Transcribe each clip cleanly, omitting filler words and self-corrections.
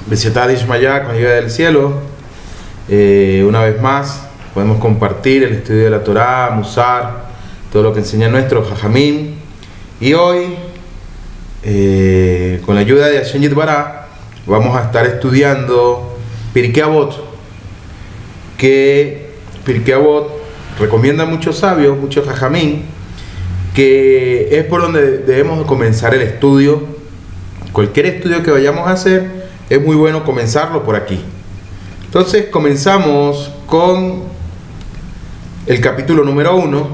Besiatá Dishmaya, con ayuda del cielo, una vez más podemos compartir el estudio de la Torá, Musar, todo lo que enseña nuestro Jajamín. Y hoy, con la ayuda de Hashem Yitbará, vamos a estar estudiando Pirkei Avot, que Pirkei Avot recomienda a muchos sabios, muchos Jajamín, que es por donde debemos comenzar el estudio. Cualquier estudio que vayamos a hacer, es muy bueno comenzarlo por aquí. Entonces comenzamos con el capítulo número 1,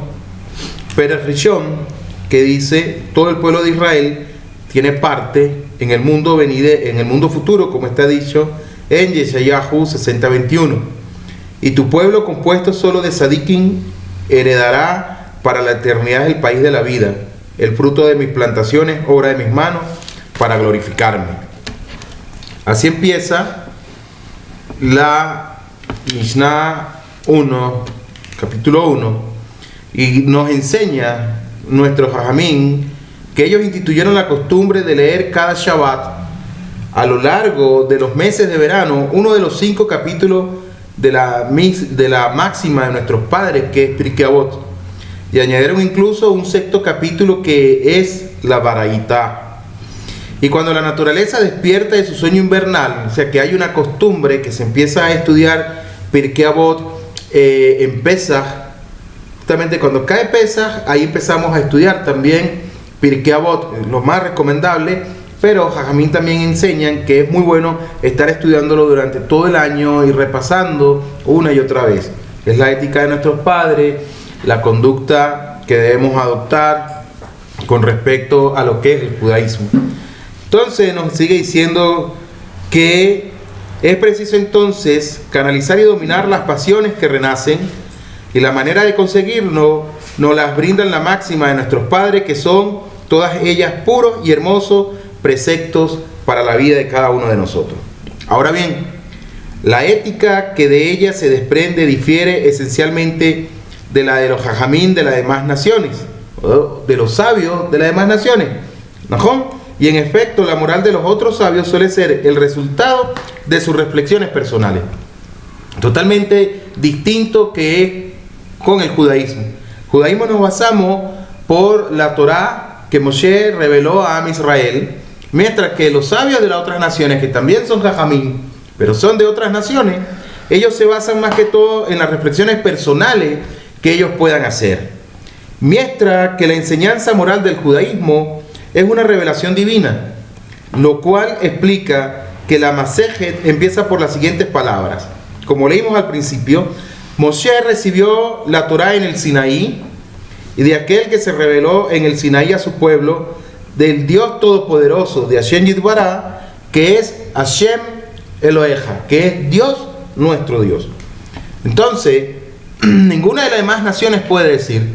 Perek Rishon, que dice: todo el pueblo de Israel tiene parte en el mundo en el mundo futuro, como está dicho en Yeshayahu 60:21. Y tu pueblo, compuesto solo de Sadikim, heredará para la eternidad el país de la vida, el fruto de mis plantaciones, obra de mis manos, para glorificarme. Así empieza la Mishnah 1, capítulo 1, y nos enseña nuestro Jajamín que ellos instituyeron la costumbre de leer cada Shabbat a lo largo de los meses de verano uno de los 5 capítulos de la máxima de nuestros padres, que es Pirkei Avot, y añadieron incluso un 6º capítulo que es la Baraita. Y cuando la naturaleza despierta de su sueño invernal, o sea que hay una costumbre que se empieza a estudiar Pirkei Avot en Pesaj, justamente cuando cae Pesaj, ahí empezamos a estudiar también Pirkei Avot, lo más recomendable, pero Jajamín también enseñan que es muy bueno estar estudiándolo durante todo el año y repasando una y otra vez. Es la ética de nuestros padres, la conducta que debemos adoptar con respecto a lo que es el judaísmo. Entonces nos sigue diciendo que es preciso entonces canalizar y dominar las pasiones que renacen, y la manera de conseguirlo nos las brindan la máxima de nuestros padres, que son todas ellas puros y hermosos preceptos para la vida de cada uno de nosotros. Ahora bien, la ética que de ella se desprende difiere esencialmente de la de los Jajamín de las demás naciones, de los sabios de las demás naciones, ¿no? Y en efecto, la moral de los otros sabios suele ser el resultado de sus reflexiones personales, totalmente distinto que es con el judaísmo. Judaísmo nos basamos por la Torá que Moshe reveló a Am Israel, mientras que los sabios de las otras naciones, que también son Jajamín, pero son de otras naciones, ellos se basan más que todo en las reflexiones personales que ellos puedan hacer. Mientras que la enseñanza moral del judaísmo es una revelación divina, lo cual explica que la Masejet empieza por las siguientes palabras. Como leímos al principio, Moshe recibió la Torá en el Sinaí, y de aquel que se reveló en el Sinaí a su pueblo, del Dios Todopoderoso, de Hashem Yitbará, que es Hashem Eloheja, que es Dios, nuestro Dios. Entonces, ninguna de las demás naciones puede decir: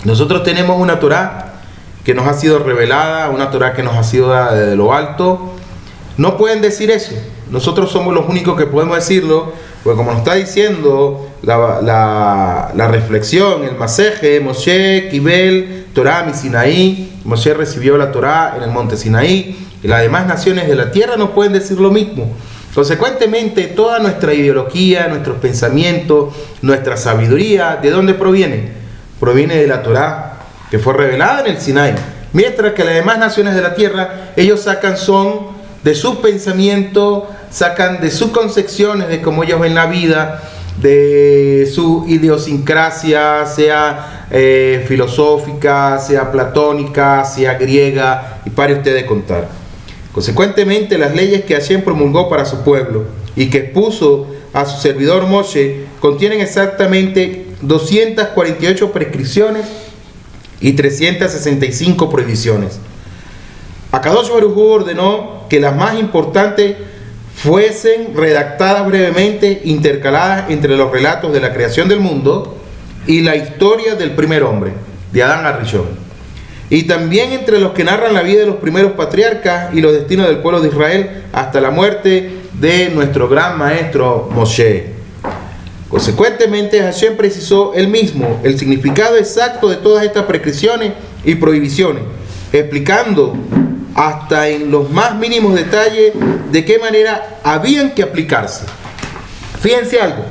nosotros tenemos una Torá que nos ha sido revelada, una Torá que nos ha sido dada desde lo alto. No pueden decir eso. Nosotros somos los únicos que podemos decirlo, porque como nos está diciendo la reflexión, el Maseje, Moshe Kibel Torá mi Sinaí, Moshe recibió la Torá en el monte Sinaí, y las demás naciones de la tierra no pueden decir lo mismo. Consecuentemente, toda nuestra ideología, nuestros pensamientos, nuestra sabiduría, ¿de dónde proviene? Proviene de la Torá, que fue revelada en el Sinaí. Mientras que las demás naciones de la tierra, ellos sacan son de sus pensamientos, sacan de sus concepciones de cómo ellos ven la vida, de su idiosincrasia, sea filosófica, sea platónica, sea griega, y pare usted de contar. Consecuentemente, las leyes que Hashem promulgó para su pueblo y que expuso a su servidor Moshe contienen exactamente 248 prescripciones y 365 prohibiciones. Akadosh Baruj Hu ordenó que las más importantes fuesen redactadas brevemente, intercaladas entre los relatos de la creación del mundo y la historia del primer hombre, de Adán a Rishon, y también entre los que narran la vida de los primeros patriarcas y los destinos del pueblo de Israel hasta la muerte de nuestro gran maestro Moshe. Consecuentemente, Hashem precisó él mismo el significado exacto de todas estas prescripciones y prohibiciones, explicando hasta en los más mínimos detalles de qué manera habían que aplicarse. Fíjense algo,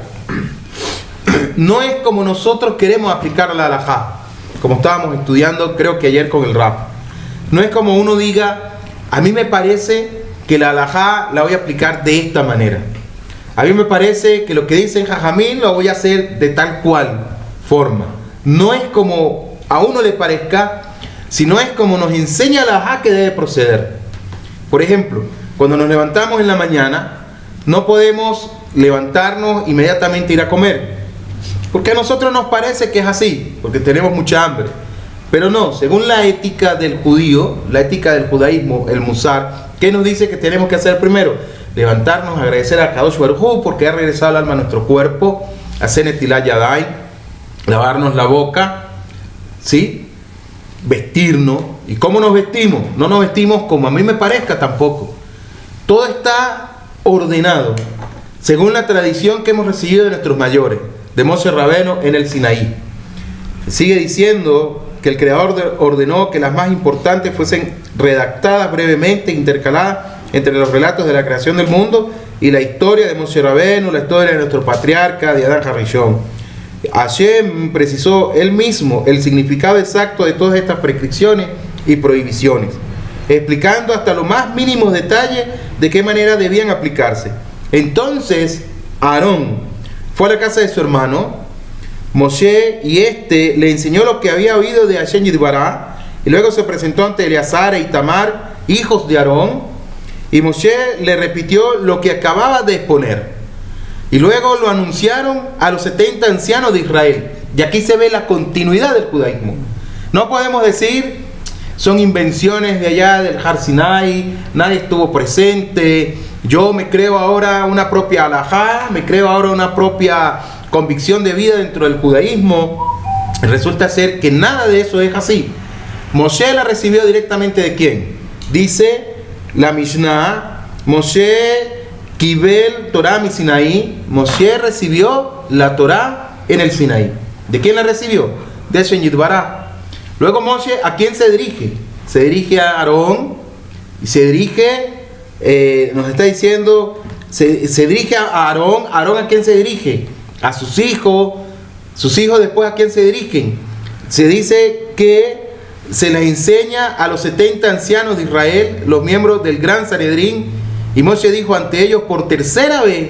no es como nosotros queremos aplicar la halajá, como estábamos estudiando creo que ayer con el rap. No es como uno diga, a mí me parece que la halajá la voy a aplicar de esta manera. A mí me parece que lo que dice en Jajamín lo voy a hacer de tal cual forma. No es como a uno le parezca, sino es como nos enseña la halajá que debe proceder. Por ejemplo, cuando nos levantamos en la mañana, no podemos levantarnos inmediatamente e ir a comer, porque a nosotros nos parece que es así, porque tenemos mucha hambre. Pero no, según la ética del judío, la ética del judaísmo, el Musar, ¿qué nos dice que tenemos que hacer primero? Levantarnos, agradecer a Kadosh Baruj Hu porque ha regresado el alma a nuestro cuerpo, hacer Netilat Yadayim, lavarnos la boca, ¿sí? Vestirnos. ¿Y cómo nos vestimos? No nos vestimos como a mí me parezca tampoco. Todo está ordenado según la tradición que hemos recibido de nuestros mayores, de Moshe Rabbeinu en el Sinaí. Sigue diciendo que el Creador ordenó que las más importantes fuesen redactadas brevemente, intercaladas entre los relatos de la creación del mundo y la historia de Moshe Rabbeinu, la historia de nuestro patriarca, de Adán Harishon. Hashem precisó él mismo el significado exacto de todas estas prescripciones y prohibiciones, explicando hasta los más mínimos detalles de qué manera debían aplicarse. Entonces Aarón fue a la casa de su hermano Moshe y este le enseñó lo que había oído de Hashem Yitbará, y luego se presentó ante Eleazar e Itamar, hijos de Aarón, y Moshe le repitió lo que acababa de exponer. Y luego lo anunciaron a los 70 ancianos de Israel. Y aquí se ve la continuidad del judaísmo. No podemos decir, son invenciones de allá del Har Sinai, nadie estuvo presente, yo me creo ahora una propia halajá, me creo ahora una propia convicción de vida dentro del judaísmo. Resulta ser que nada de eso es así. Moshe la recibió directamente ¿de quién? Dice la Mishnah, Moshe Kibel Torah mi Sinaí. Moshe recibió la Torah en el Sinaí. ¿De quién la recibió? De Hashem Yitbará. Luego Moshe, ¿a quién se dirige? Se dirige a Aarón y se dirige, nos está diciendo, se dirige a Aarón. ¿Aarón a quién se dirige? A sus hijos después ¿a quién se dirigen? Se dice que se les enseña a los 70 ancianos de Israel, los miembros del gran Sanedrín, y Moshe dijo ante ellos por tercera vez,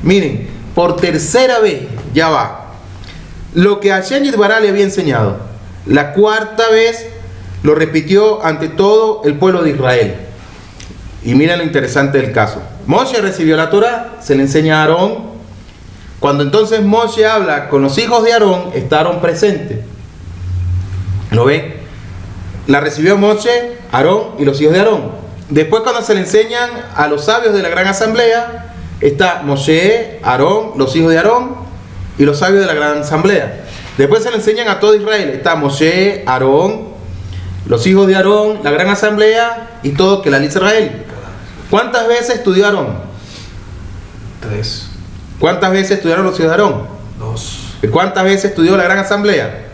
miren, por tercera vez, ya va, lo que Hashem Yitbará le había enseñado. La cuarta vez lo repitió ante todo el pueblo de Israel. Y miren lo interesante del caso. Moshe recibió la Torah, se le enseña a Aarón. Cuando entonces Moshe habla con los hijos de Aarón, está Aarón presente. ¿Lo ven? La recibió Moshe, Aarón y los hijos de Aarón. Después cuando se le enseñan a los sabios de la gran asamblea, está Moshe, Aarón, los hijos de Aarón y los sabios de la gran asamblea. Después se le enseñan a todo Israel, está Moshe, Aarón, los hijos de Aarón, la gran asamblea y todo que la Israel. ¿Cuántas veces estudió Aarón? 3. ¿Cuántas veces estudiaron los hijos de Aarón? 2. ¿Y cuántas veces estudió la gran asamblea?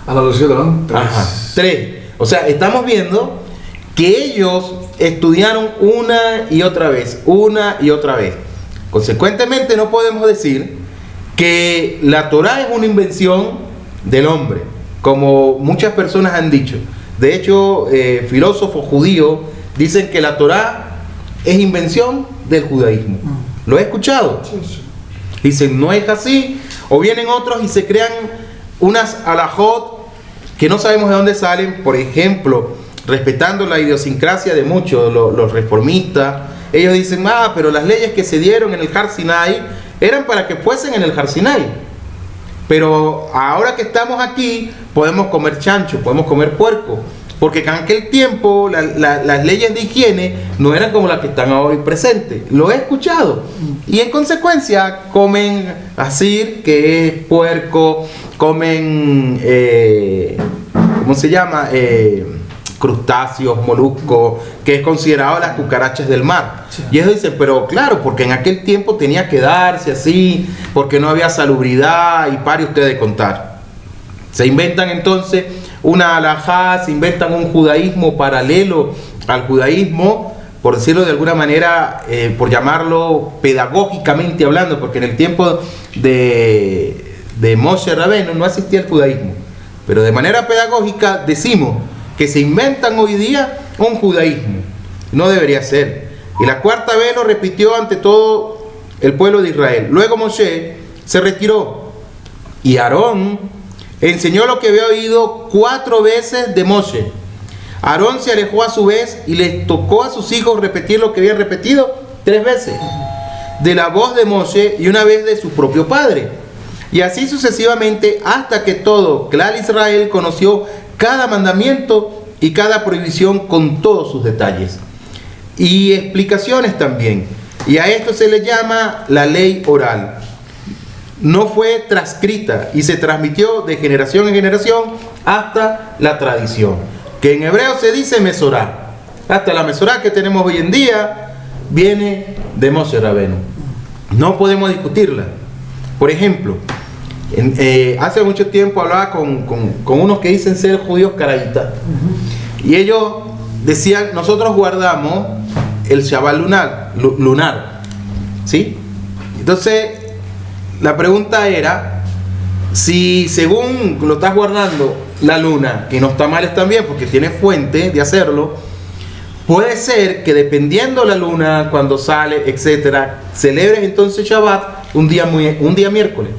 A los hijos de Aarón, 3. Ajá, 3. O sea, estamos viendo que ellos estudiaron una y otra vez. Consecuentemente no podemos decir que la Torah es una invención del hombre, como muchas personas han dicho. De hecho, filósofos judíos dicen que la Torah es invención del judaísmo. ¿Lo he escuchado? Sí. Dicen, no es así. O vienen otros y se crean unas halajot que no sabemos de dónde salen. Por ejemplo, respetando la idiosincrasia de muchos, los reformistas, ellos dicen, pero las leyes que se dieron en el Har Sinai eran para que fuesen en el Har Sinai. Pero ahora que estamos aquí, podemos comer chancho, podemos comer puerco. Porque en aquel tiempo las leyes de higiene no eran como las que están hoy presentes. Lo he escuchado. Y en consecuencia comen asir, que es puerco, comen, ¿cómo se llama? Crustáceos, moluscos, que es considerado las cucarachas del mar. Sí. Y ellos dicen, pero claro, porque en aquel tiempo tenía que darse así, porque no había salubridad, y pare usted de contar. Se inventan entonces una halajá, se inventan un judaísmo paralelo al judaísmo, por decirlo de alguna manera, por llamarlo pedagógicamente hablando, porque en el tiempo de Moshe Rabbeinu no existía el judaísmo, pero de manera pedagógica decimos que se inventan hoy día un judaísmo. No debería ser. Y la cuarta vez lo repitió ante todo el pueblo de Israel. Luego Moshe se retiró y Aarón enseñó lo que había oído 4 veces de Moshe. Aarón se alejó a su vez y les tocó a sus hijos repetir lo que había repetido 3 veces, de la voz de Moshe y una vez de su propio padre. Y así sucesivamente hasta que todo Clar Israel conoció cada mandamiento y cada prohibición con todos sus detalles y explicaciones también. Y a esto se le llama la ley oral. No fue transcrita y se transmitió de generación en generación hasta la tradición, que en hebreo se dice Mesorá. Hasta la Mesorá que tenemos hoy en día viene de Moshe Rabbeinu. No podemos discutirla. Por ejemplo, hace mucho tiempo hablaba con unos que dicen ser judíos caraítas. Y ellos decían, nosotros guardamos el Shabbat lunar, ¿sí? Entonces, la pregunta era, si según lo estás guardando la luna, que no está mal también porque tiene fuente de hacerlo, puede ser que dependiendo la luna, cuando sale, etcétera, celebres entonces Shabbat un día miércoles.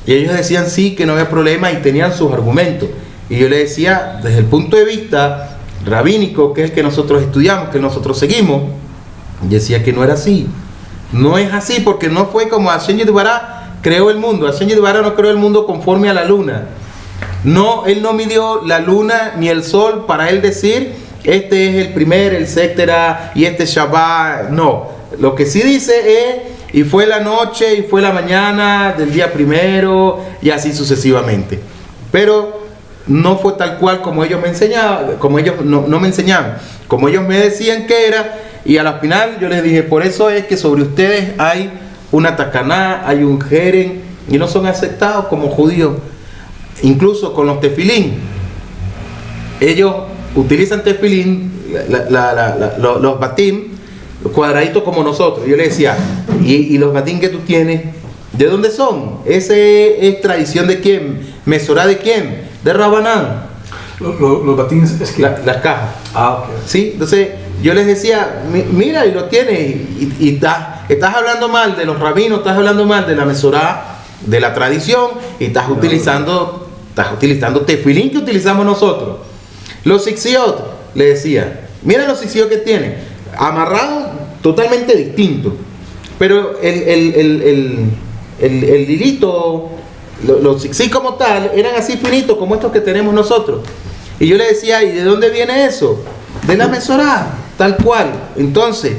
Y ellos decían sí, que no había problema y tenían sus argumentos. Y yo le decía, desde el punto de vista rabínico, que es el que nosotros estudiamos, que nosotros seguimos, decía que no era así. No es así porque no fue como Hashem Yitbará creó el mundo. Hashem Yitbará no creó el mundo conforme a la luna. No, él no midió la luna ni el sol para él decir este es el primer, el etcétera y este Shabbat. No, lo que sí dice es y fue la noche y fue la mañana del día primero y así sucesivamente. Pero no fue tal cual como ellos me enseñaban, como ellos no me enseñaban, como ellos me decían que era. Y a la final yo les dije, por eso es que sobre ustedes hay una tacaná, hay un jeren, y no son aceptados como judíos. Incluso con los tefilín, ellos utilizan tefilín, los batim, los cuadraditos como nosotros. Yo les decía, ¿y los batim que tú tienes? ¿De dónde son? ¿Ese es tradición de quién? ¿Mesorá de quién? De Rabanán. Los batines es que... las cajas. Ok. ¿Sí? Entonces yo les decía, mira, y lo tienes, y estás hablando mal de los rabinos, estás hablando mal de la Mesorá, de la tradición, y estás utilizando tefilín que utilizamos nosotros. Los tzitzit, le decía, mira los tzitzit que tienen, amarrados totalmente distintos, pero el hilito, los tzitzit como tal, eran así finitos como estos que tenemos nosotros. Y yo le decía, ¿y de dónde viene eso? De la Mesorá, tal cual. Entonces,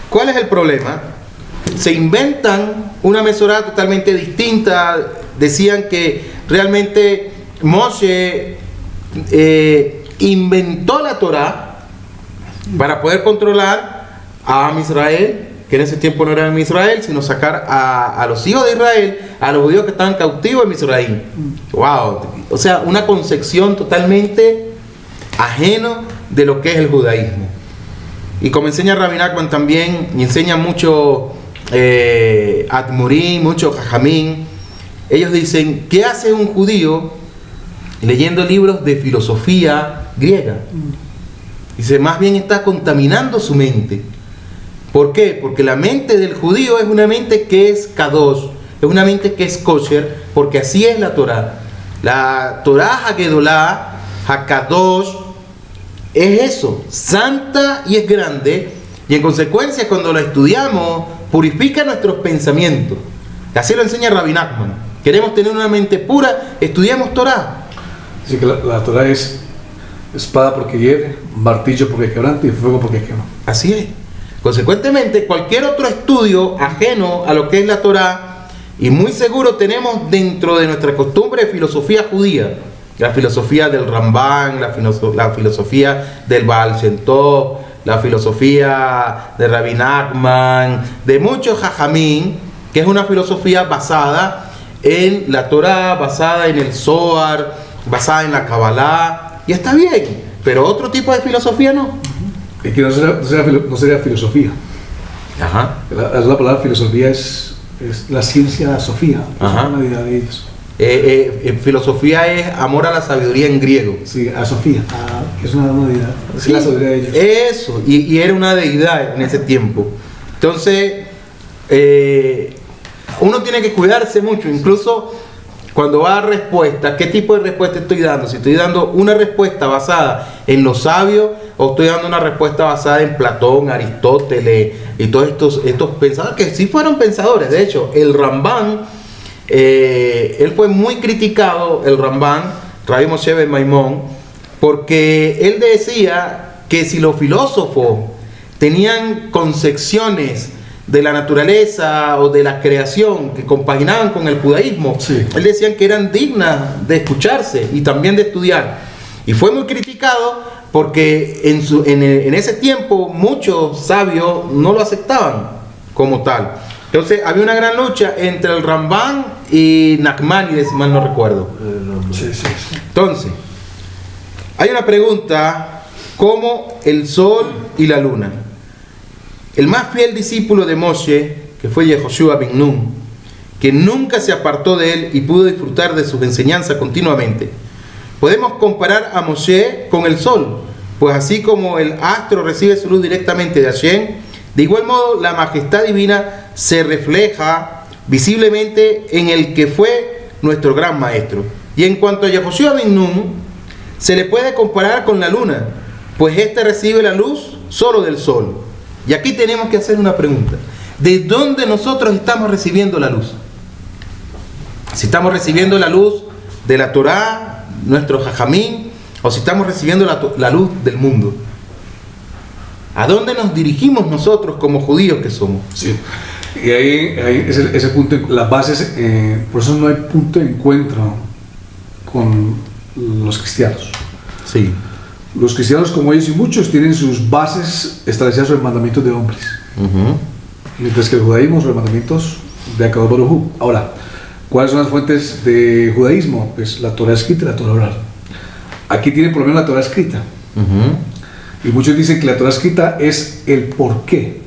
¿cuál es el problema? Se inventan una Mesorá totalmente distinta. Decían que realmente Moshe inventó la Torá para poder controlar a Israel, que en ese tiempo no eran Israel, sino sacar a los hijos de Israel, a los judíos que estaban cautivos en Israel. Wow, o sea, una concepción totalmente ajena de lo que es el judaísmo. Y como enseña Rabbi Nachman también, y enseña mucho Admurim, mucho Jajamín, ellos dicen, ¿qué hace un judío leyendo libros de filosofía griega? Dice, más bien está contaminando su mente. ¿Por qué? Porque la mente del judío es una mente que es kadosh, es una mente que es kosher, porque así es la Torah. La Torah Hagedolá, Hakadosh, es eso, santa y es grande, y en consecuencia cuando la estudiamos, purifica nuestros pensamientos. Así lo enseña Rabbi Nachman. Queremos tener una mente pura, estudiamos Torah. Así que la Torah es espada porque hiere, martillo porque quebranta y fuego porque quema. Así es. Consecuentemente, cualquier otro estudio ajeno a lo que es la Torá, y muy seguro tenemos dentro de nuestra costumbre de filosofía judía, la filosofía del Rambán, la filosofía del Baal Shem Tov, la filosofía de Rabbi Nachman, de muchos Jajamín, que es una filosofía basada en la Torá, basada en el Zohar, basada en la Kabbalah, y está bien, pero otro tipo de filosofía no. Y que no sería filosofía. Ajá. La palabra filosofía es la ciencia Sofía, es una deidad de ellos. Filosofía es amor a la sabiduría en griego. Sí, a Sofía, que es una deidad. Sí, es la sabiduría de ellos. Eso, y era una deidad en ese tiempo. Entonces, uno tiene que cuidarse mucho, incluso cuando va a respuesta, ¿qué tipo de respuesta estoy dando? Si estoy dando una respuesta basada en los sabios o estoy dando una respuesta basada en Platón, Aristóteles y todos estos pensadores que sí fueron pensadores. De hecho, el Rambán, él fue muy criticado, el Rambán, Rabbi Moshe ben Maimón, porque él decía que si los filósofos tenían concepciones de la naturaleza o de la creación que compaginaban con el judaísmo, sí, él decían que eran dignas de escucharse y también de estudiar. Y fue muy criticado porque en ese tiempo muchos sabios no lo aceptaban como tal. Entonces había una gran lucha entre el Rambán y Nachmanides, si mal no recuerdo. Sí. Entonces, hay una pregunta: ¿cómo el sol y la luna? El más fiel discípulo de Moshe, que fue Yehoshua ben Nun, que nunca se apartó de él y pudo disfrutar de sus enseñanzas continuamente. Podemos comparar a Moshe con el sol, pues así como el astro recibe su luz directamente de Hashem, de igual modo la majestad divina se refleja visiblemente en el que fue nuestro gran maestro. Y en cuanto a Yehoshua ben Nun, se le puede comparar con la luna, pues ésta recibe la luz solo del sol. Y aquí tenemos que hacer una pregunta: ¿de dónde nosotros estamos recibiendo la luz? Si estamos recibiendo la luz de la Torá, nuestro Jajamín, o si estamos recibiendo la luz del mundo. ¿A dónde nos dirigimos nosotros como judíos que somos? Sí. Y ahí ese punto, las bases, por eso no hay punto de encuentro con los cristianos. Sí. Los cristianos, como ellos y muchos, tienen sus bases establecidas sobre mandamientos de hombres. Mientras que el judaísmo sobre mandamientos de Akadosh Baruj Hu. Ahora, ¿cuáles son las fuentes de judaísmo? Pues la Torah escrita y la Torah oral. Aquí tienen por lo menos la Torah escrita. Y muchos dicen que la Torah escrita es el porqué,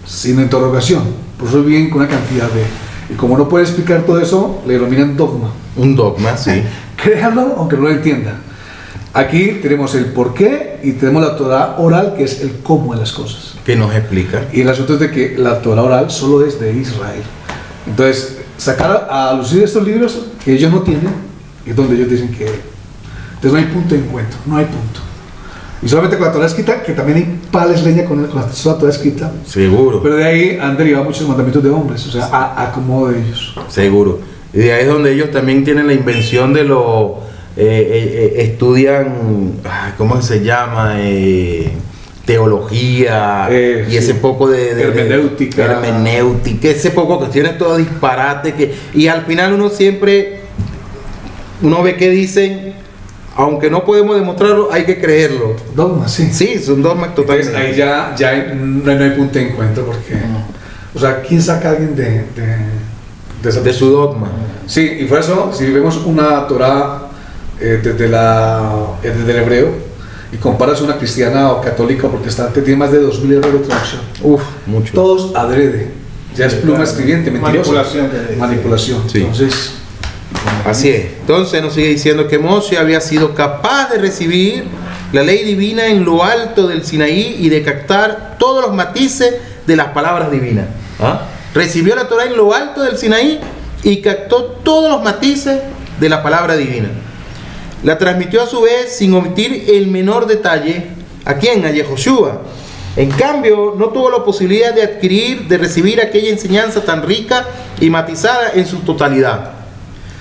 sin interrogación. Por eso vienen con una cantidad de... Y como no puede explicar todo eso, le denominan dogma. Un dogma, sí. Créanlo, aunque no lo entienda. Aquí tenemos el porqué y tenemos la Torah oral, que es el cómo de las cosas. ¿Qué nos explica? Y el asunto es de que la Torah oral solo es de Israel. Entonces, sacar a lucir estos libros que ellos no tienen, es donde ellos dicen que... Entonces no hay punto de encuentro, no hay punto. Y solamente con la Torah escrita, que también hay pales leña con la Torah escrita. Seguro. Pero de ahí han derivado muchos mandamientos de hombres, o sea, a acomodo de ellos. Seguro. Y de ahí es donde ellos también tienen la invención de lo... estudian, ¿cómo se llama? Teología y ese poco de hermenéutica, ese poco cuestiones todo disparate y al final uno ve que dicen, aunque no podemos demostrarlo, hay que creerlo. Dogmas, sí. Sí, son dogmas totales. Entonces, ahí ya no hay punto de encuentro porque, o sea, ¿quién saca a alguien de su dogma? Sí, y por eso, si vemos una Torah desde el hebreo y comparas una cristiana o católica o protestante, tiene más de 2000 errores de traducción. Mucho. Todos adrede. Ya es pluma escribiente, mentirosa. Manipulación. Sí. Entonces, así es. Entonces nos sigue diciendo que Moshe había sido capaz de recibir la ley divina en lo alto del Sinaí y de captar todos los matices de las palabras divinas. Recibió la Torah en lo alto del Sinaí y captó todos los matices de la palabra divina. La transmitió a su vez sin omitir el menor detalle. ¿A quién? A Yehoshua. En cambio, no tuvo la posibilidad de recibir aquella enseñanza tan rica y matizada en su totalidad.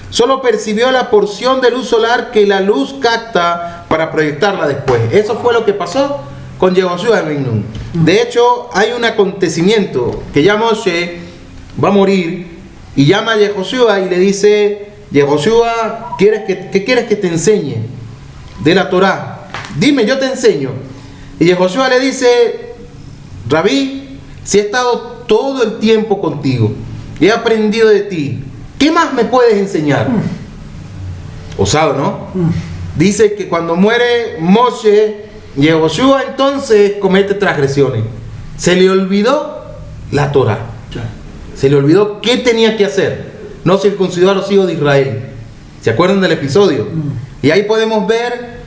Solo percibió la porción de luz solar que la luz capta para proyectarla después. Eso fue lo que pasó con Yehoshua ben Nun. De hecho, hay un acontecimiento que ya Moshe va a morir y llama a Yehoshua y le dice: Yehoshua, ¿qué quieres que te enseñe de la Torá? Dime, yo te enseño. Y Yehoshua le dice: Rabí, si he estado todo el tiempo contigo, he aprendido de ti, ¿qué más me puedes enseñar? Osado, ¿no? Dice que cuando muere Moshe, Yehoshua entonces comete transgresiones. Se le olvidó la Torá. Se le olvidó qué tenía que hacer. No circuncidó a los hijos de Israel. ¿Se acuerdan del episodio? Y ahí podemos ver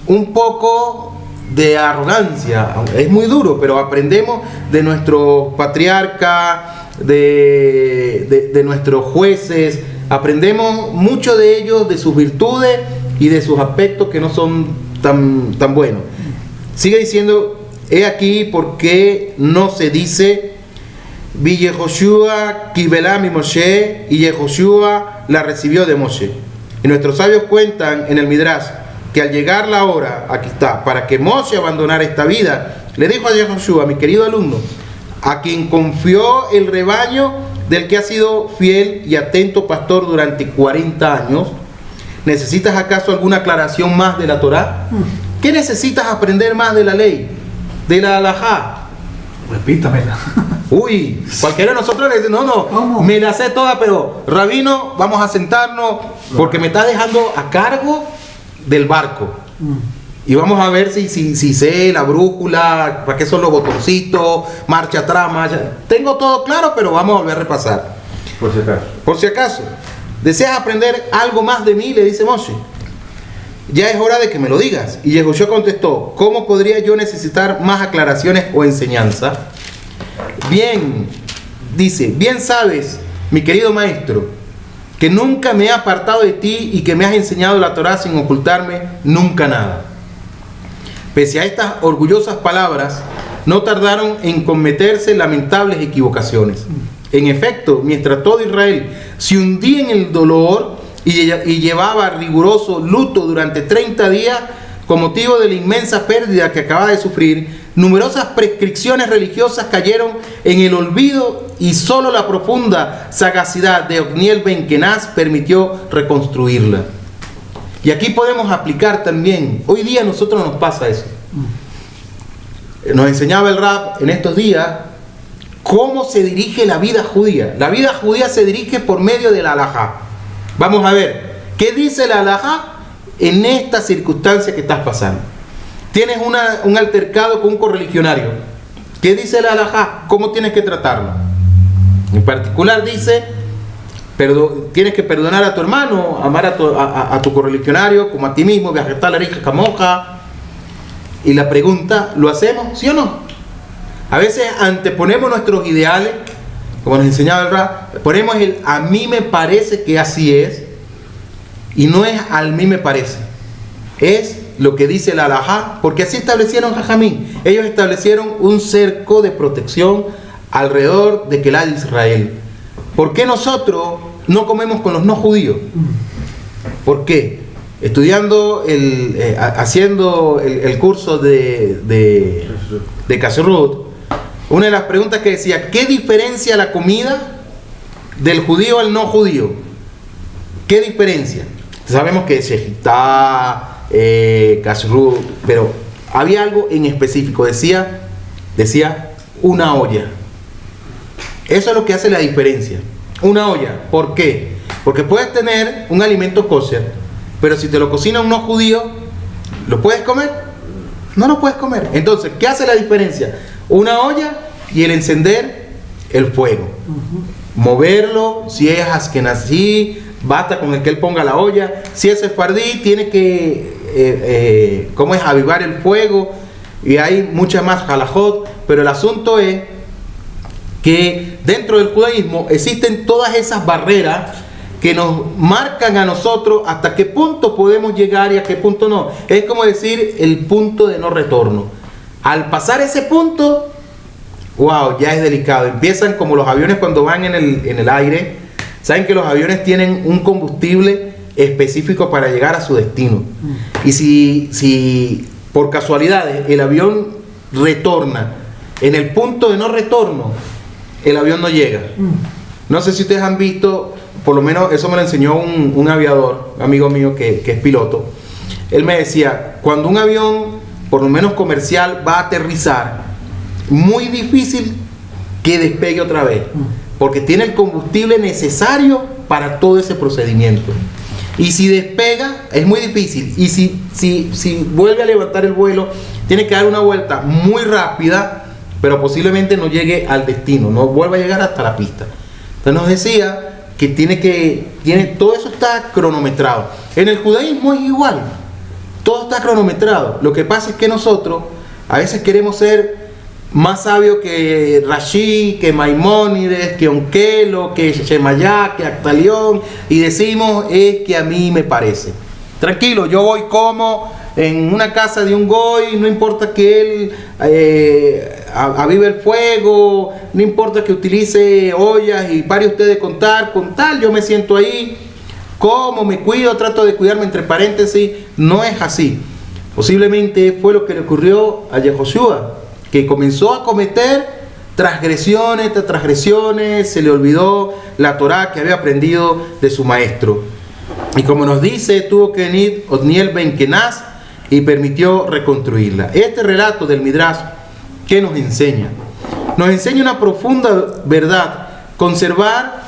un poco de arrogancia. Es muy duro, pero aprendemos de nuestros patriarcas, de nuestros jueces. Aprendemos mucho de ellos, de sus virtudes y de sus aspectos que no son tan buenos. Sigue diciendo, he aquí porque no se dice Vi Yehoshua Kibelá mi Moshe, y Yehoshua la recibió de Moshe. Y nuestros sabios cuentan en el Midrash que al llegar la hora, aquí está, para que Moshe abandonara esta vida, le dijo a Yehoshua, mi querido alumno, a quien confió el rebaño del que ha sido fiel y atento pastor durante 40 años, ¿necesitas acaso alguna aclaración más de la Torá? ¿Qué necesitas aprender más de la ley? De la halajá. Repítamela. Uy, cualquiera de nosotros le dice, no, me la sé toda, pero rabino, vamos a sentarnos porque me está dejando a cargo del barco. Y vamos a ver si sé la brújula, para qué son los botoncitos, marcha atrás, marcha. Tengo todo claro, pero vamos a volver a repasar. Por si acaso. Por si acaso. ¿Deseas aprender algo más de mí? Le dice Moshe. Ya es hora de que me lo digas. Y Yehoshua contestó, ¿cómo podría yo necesitar más aclaraciones o enseñanza? Bien, dice, bien sabes, mi querido maestro, que nunca me he apartado de ti y que me has enseñado la Torá sin ocultarme nunca nada. Pese a estas orgullosas palabras, no tardaron en cometerse lamentables equivocaciones. En efecto, mientras todo Israel se hundía en el dolor y llevaba riguroso luto durante 30 días con motivo de la inmensa pérdida que acababa de sufrir, numerosas prescripciones religiosas cayeron en el olvido y solo la profunda sagacidad de Otniel Ben Kenaz permitió reconstruirla. Y aquí podemos aplicar también, hoy día a nosotros nos pasa eso. Nos enseñaba el Rab en estos días cómo se dirige la vida judía. La vida judía se dirige por medio de la halajá. Vamos a ver, ¿qué dice la halajá en esta circunstancia que estás pasando? Tienes un altercado con un correligionario. ¿Qué dice la halajá? ¿Cómo tienes que tratarlo? En particular dice, tienes que perdonar a tu hermano, amar a tu correligionario como a ti mismo, viajar la rija camoja. Y la pregunta, ¿lo hacemos? ¿Sí o no? A veces anteponemos nuestros ideales, como nos enseñaba el Rab, ponemos el a mí me parece que así es, y no es al mí me parece, es lo que dice la halajá, porque así establecieron Jajamín. Ellos establecieron un cerco de protección alrededor de Kelat Israel. ¿Por qué nosotros no comemos con los no judíos? ¿Por qué? Estudiando, haciendo el curso de Kashrut, una de las preguntas que decía, ¿qué diferencia la comida del judío al no judío? ¿Qué diferencia? Sabemos que es shejitá, kashrut, pero había algo en específico, decía una olla. Eso es lo que hace la diferencia, una olla. ¿Por qué? Porque puedes tener un alimento kosher, pero si te lo cocina un no judío, ¿lo puedes comer? No lo puedes comer. Entonces, ¿qué hace la diferencia? Una olla y el encender el fuego. Moverlo, si es askenazí, basta con el que él ponga la olla. Si es sefardí, tiene que avivar el fuego. Y hay muchas más halajot. Pero el asunto es que dentro del judaísmo existen todas esas barreras que nos marcan a nosotros hasta qué punto podemos llegar y a qué punto no. Es como decir el punto de no retorno. Al pasar ese punto, wow, ya es delicado. Empiezan como los aviones cuando van en el aire. Saben que los aviones tienen un combustible específico para llegar a su destino. Y si por casualidad el avión retorna en el punto de no retorno, el avión no llega. No sé si ustedes han visto, por lo menos eso me lo enseñó un aviador, un amigo mío que es piloto. Él me decía, cuando un avión, por lo menos comercial, va a aterrizar, muy difícil que despegue otra vez, porque tiene el combustible necesario para todo ese procedimiento. Y si despega, es muy difícil. Y si vuelve a levantar el vuelo, tiene que dar una vuelta muy rápida, pero posiblemente no llegue al destino, no vuelva a llegar hasta la pista. Entonces nos decía que todo eso está cronometrado. En el judaísmo es igual, todo está cronometrado. Lo que pasa es que nosotros a veces queremos ser más sabios que Rashi, que Maimónides, que Onquelo, que Shemayá, que Actalión, y decimos es que a mí me parece. Tranquilo, yo voy como en una casa de un goy, no importa que él avive el fuego, no importa que utilice ollas y pare usted de contar, con tal, yo me siento ahí, como, me cuido, trato de cuidarme, entre paréntesis, no es así. Posiblemente fue lo que le ocurrió a Yehoshua, que comenzó a cometer transgresiones tras transgresiones, se le olvidó la Torá que había aprendido de su maestro. Y como nos dice, tuvo que venir Otniel Ben Kenaz y permitió reconstruirla. Este relato del Midrash, ¿qué nos enseña? Nos enseña una profunda verdad: conservar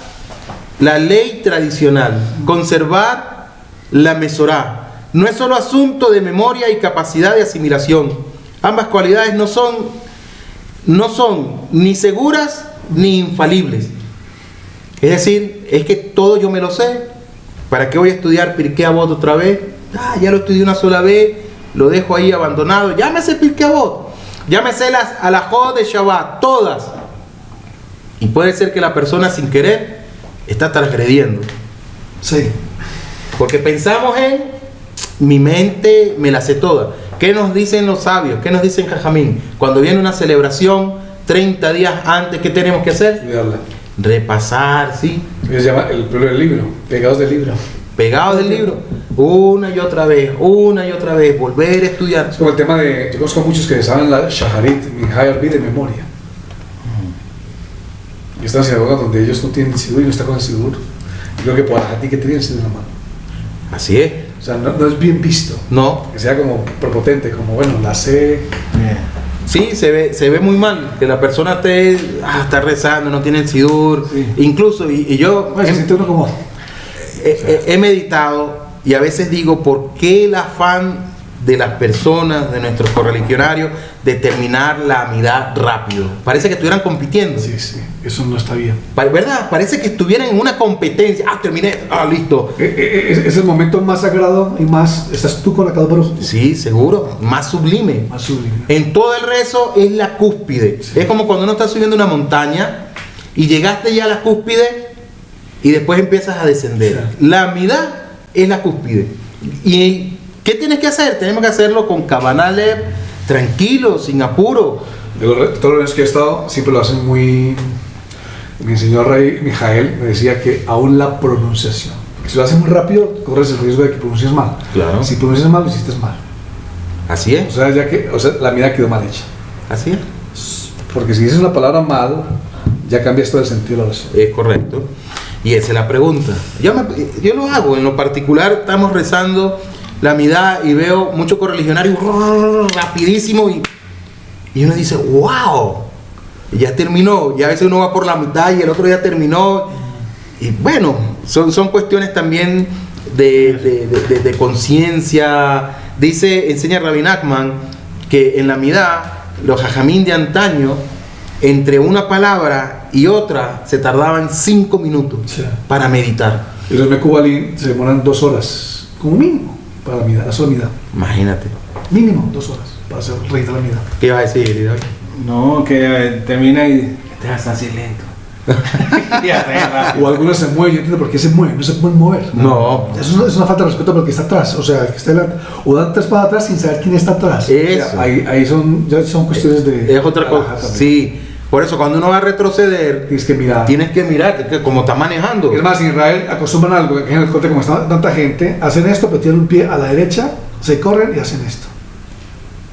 la ley tradicional, conservar la Mesorá. No es solo asunto de memoria y capacidad de asimilación. Ambas cualidades no son ni seguras ni infalibles. Es decir, es que todo yo me lo sé. ¿Para qué voy a estudiar Pirkei Avot otra vez? Ya lo estudié una sola vez, lo dejo ahí abandonado. Ya me sé Pirkei Avot, ya me sé las alajot de Shabbat, todas. Y puede ser que la persona sin querer está transgrediendo. Sí. Porque pensamos en mi mente, me la sé toda. ¿Qué nos dicen los sabios? ¿Qué nos dicen Jajamín? Cuando viene una celebración, 30 días antes, ¿qué tenemos que hacer? Estudiarla. Repasar, ¿sí? Se llama el primer libro, pegados del libro. Pegados del libro, una y otra vez, volver a estudiar. Es como el tema de, yo conozco a muchos que saben la Shaharit, Minhai Arbi de memoria. Y están en sinagogas donde ellos no tienen sidur y no está con el sidur. Y creo que para ti que tienen sidur en la mano. Así es. O sea, no es bien visto. No. Que sea como prepotente, como bueno, la sé. Sí, se ve muy mal que la persona está rezando, no tiene el sidur. Sí. Incluso, y yo se siente uno como... he meditado y a veces digo, ¿por qué el afán de las personas, de nuestros correligionarios, de terminar la amidad rápido? Parece que estuvieran compitiendo. Sí, eso no está bien. ¿Verdad? Parece que estuvieran en una competencia. Terminé, listo. Es el momento más sagrado y más... ¿Estás tú con la Kadosh Baruj Hu? Sí, seguro. Más sublime. Más sublime. En todo el rezo es la cúspide. Sí. Es como cuando uno está subiendo una montaña y llegaste ya a la cúspide y después empiezas a descender. Sí. La amidad es la cúspide. Y ¿qué tienes que hacer? Tenemos que hacerlo con Kavanah Lev, tranquilo, sin apuro. Todos los años que he estado siempre lo hacen muy... Mi señor Rey Mijael me decía que aún la pronunciación, porque si lo haces muy rápido corres el riesgo de que pronuncies mal. Claro. Si pronuncias mal, lo hiciste mal. Así es. O sea, la mirada quedó mal hecha. Así es. Porque si dices una palabra mal, ya cambias todo el sentido de la oración. Es correcto. Y esa es la pregunta. Yo lo hago. En lo particular, estamos rezando la amidad y veo muchos correligionarios rapidísimo y uno dice, wow, ya terminó. Y a veces uno va por la mitad y el otro ya terminó. Y bueno, son cuestiones también de conciencia. Enseña Rabbi Nachman que en la amidad los jajamín de antaño, entre una palabra y otra se tardaban 5 minutos para meditar. Y los Mekubalín se demoran 2 horas como mínimo para la sola amidad. Imagínate. Mínimo 2 horas para hacer rey de la amidad. ¿Qué ibas a decir, David? No, que termina y te vas así lento. O algunos se mueven, yo entiendo por qué se mueven, no se pueden mover. No. Eso es una falta de respeto porque está atrás, o sea, que está delante. O dan 3 para atrás sin saber quién está atrás. Eso. O sea, ahí son cuestiones de... Es otra cosa. Sí. Por eso cuando uno va a retroceder, tienes que mirar que como está manejando. Es más, en Israel acostumbran algo, que en el corte, como está tanta gente, hacen esto, pero tienen un pie a la derecha, se corren y hacen esto.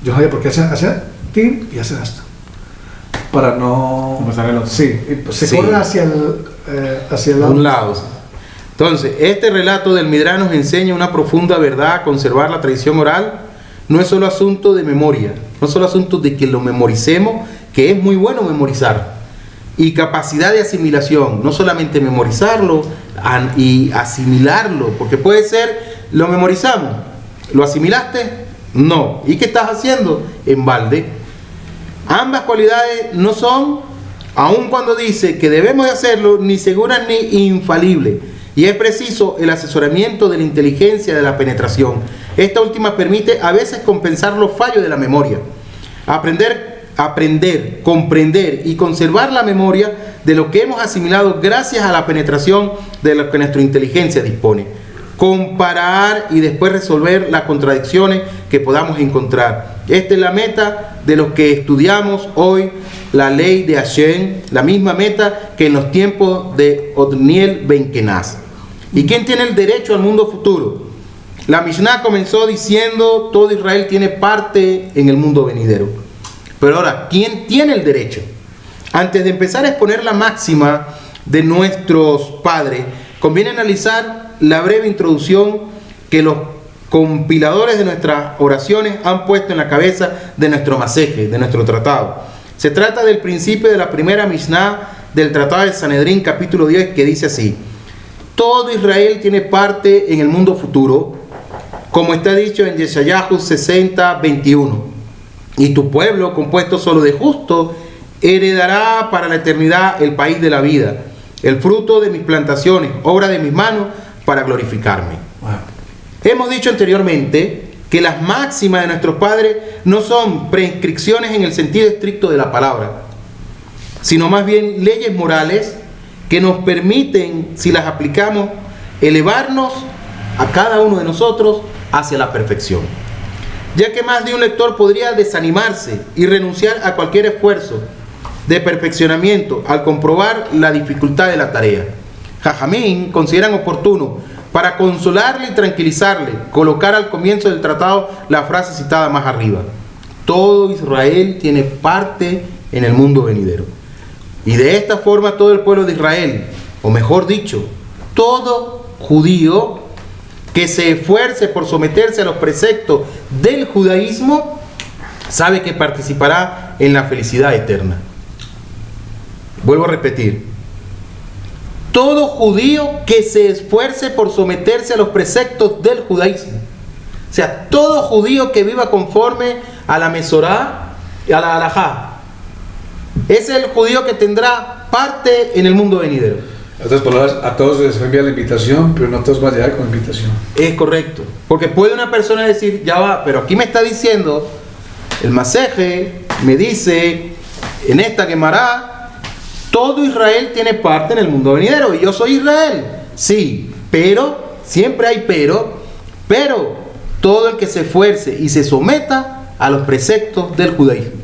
Yo no sabía por qué hacen tim y hacen esto. Para no... pasar el otro. Sí, se corren hacia el lado. Un lado. Entonces, este relato del Midrash nos enseña una profunda verdad: conservar la tradición oral no es solo asunto de memoria, no es solo asunto de que lo memoricemos, que es muy bueno memorizar, y capacidad de asimilación, no solamente memorizarlo y asimilarlo, porque puede ser, lo memorizamos, lo asimilaste, No. ¿Y qué estás haciendo? En balde. Ambas cualidades no son, aun cuando dice que debemos de hacerlo, ni seguras ni infalibles. Y es preciso el asesoramiento de la inteligencia de la penetración. Esta última permite a veces compensar los fallos de la memoria. Aprender, comprender y conservar la memoria de lo que hemos asimilado gracias a la penetración de lo que nuestra inteligencia dispone. Comparar y después resolver las contradicciones que podamos encontrar. Esta es la meta de los que estudiamos hoy la ley de Hashem, la misma meta que en los tiempos de Otniel Ben Kenaz. ¿Y quién tiene el derecho al mundo futuro? La Mishnah comenzó diciendo: todo Israel tiene parte en el mundo venidero. Pero ahora, ¿quién tiene el derecho? Antes de empezar a exponer la máxima de nuestros padres, conviene analizar la breve introducción que los compiladores de nuestras oraciones han puesto en la cabeza de nuestro maseje, de nuestro tratado. Se trata del principio de la primera Mishnah del tratado de Sanedrín, capítulo 10, que dice así: todo Israel tiene parte en el mundo futuro, como está dicho en Yeshayahu 60, 21. Y tu pueblo, compuesto solo de justos, heredará para la eternidad el país de la vida, el fruto de mis plantaciones, obra de mis manos, para glorificarme. Wow. Hemos dicho anteriormente que las máximas de nuestros padres no son prescripciones en el sentido estricto de la palabra, sino más bien leyes morales que nos permiten, si las aplicamos, elevarnos a cada uno de nosotros hacia la perfección. Ya que más de un lector podría desanimarse y renunciar a cualquier esfuerzo de perfeccionamiento al comprobar la dificultad de la tarea. Jajamín consideran oportuno, para consolarle y tranquilizarle, colocar al comienzo del tratado la frase citada más arriba: todo Israel tiene parte en el mundo venidero. Y de esta forma todo el pueblo de Israel, o mejor dicho, todo judío que se esfuerce por someterse a los preceptos del judaísmo, sabe que participará en la felicidad eterna. Vuelvo a repetir: todo judío que se esfuerce por someterse a los preceptos del judaísmo. O sea, todo judío que viva conforme a la Mesorá y a la Halajá. Es el judío que tendrá parte en el mundo venidero. En otras palabras, a todos les envía la invitación, pero no todos van a llegar con la invitación. Es correcto. Porque puede una persona decir: ya va, pero aquí me está diciendo, el maseje me dice, en esta Gemara, todo Israel tiene parte en el mundo venidero, y yo soy Israel. Sí, pero, siempre hay pero todo el que se esfuerce y se someta a los preceptos del judaísmo.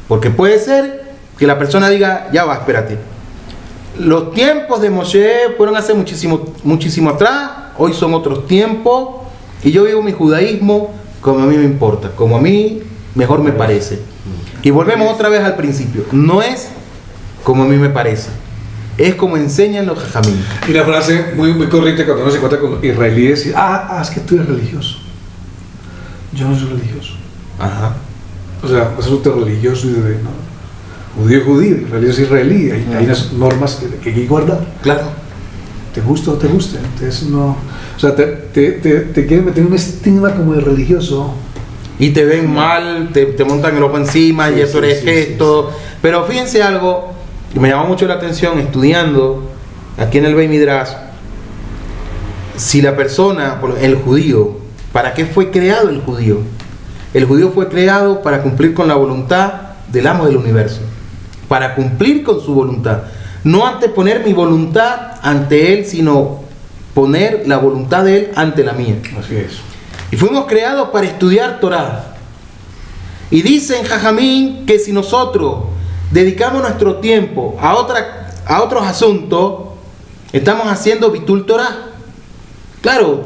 Porque puede ser que la persona diga: ya va, espérate, los tiempos de Moshe fueron hace muchísimo atrás, hoy son otros tiempos, y yo vivo mi judaísmo como a mí me importa, como a mí mejor me parece. Y volvemos otra vez al principio: no es como a mí me parece, es como enseñan los jajamín. Y la frase muy corriente cuando uno se encuentra con israelíes: es que tú eres religioso. Yo no soy religioso. Ajá. O sea, resulta religioso y de, ¿no? Judío, israelí es israelí, hay unas normas que hay que guardar. Claro. ¿Te gusta o te gusta? Entonces no. O sea, te quieren meter un estigma como de religioso. Y te ven mal, te montan el ojo encima, y eso eres esto. Sí. Pero fíjense algo que me llamó mucho la atención estudiando aquí en el Beit Midrash. Si la persona, el judío, ¿para qué fue creado el judío? El judío fue creado para cumplir con la voluntad del amo del universo, para cumplir con su voluntad, no anteponer mi voluntad ante él, sino poner la voluntad de él ante la mía. Así es. Y fuimos creados para estudiar Torah. Y dicen Jajamín que si nosotros dedicamos nuestro tiempo a otros asuntos, estamos haciendo bitul Torah. Claro,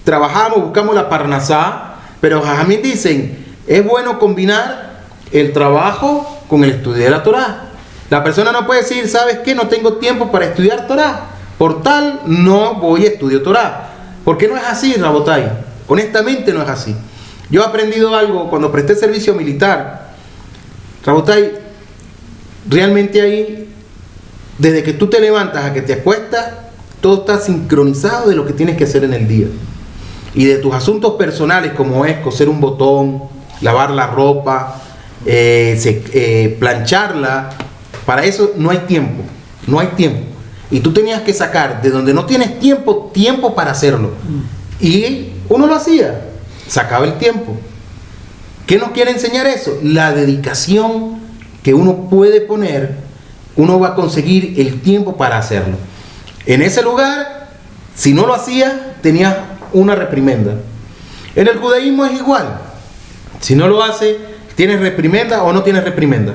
trabajamos, buscamos la parnasá, pero Jajamín dicen: es bueno combinar el trabajo con el estudio de la Torah. La persona no puede decir: ¿sabes qué? No tengo tiempo para estudiar Torah, por tal no voy a estudiar Torah. Porque no es así, Rabotai. Honestamente no es así. Yo he aprendido algo cuando presté servicio militar. Rabotai, realmente ahí, desde que tú te levantas a que te acuestas, todo está sincronizado de lo que tienes que hacer en el día. y de tus asuntos personales, como es coser un botón, lavar la ropa, plancharla, para eso no hay tiempo, no hay tiempo. Y tú tenías que sacar de donde no tienes tiempo, tiempo para hacerlo. Y uno lo hacía, sacaba el tiempo. ¿Qué nos quiere enseñar eso? La dedicación que uno puede poner, uno va a conseguir el tiempo para hacerlo. En ese lugar, si no lo hacía, tenías una reprimenda. En el judaísmo es igual. Si no lo hace, ¿tienes reprimenda o no tienes reprimenda?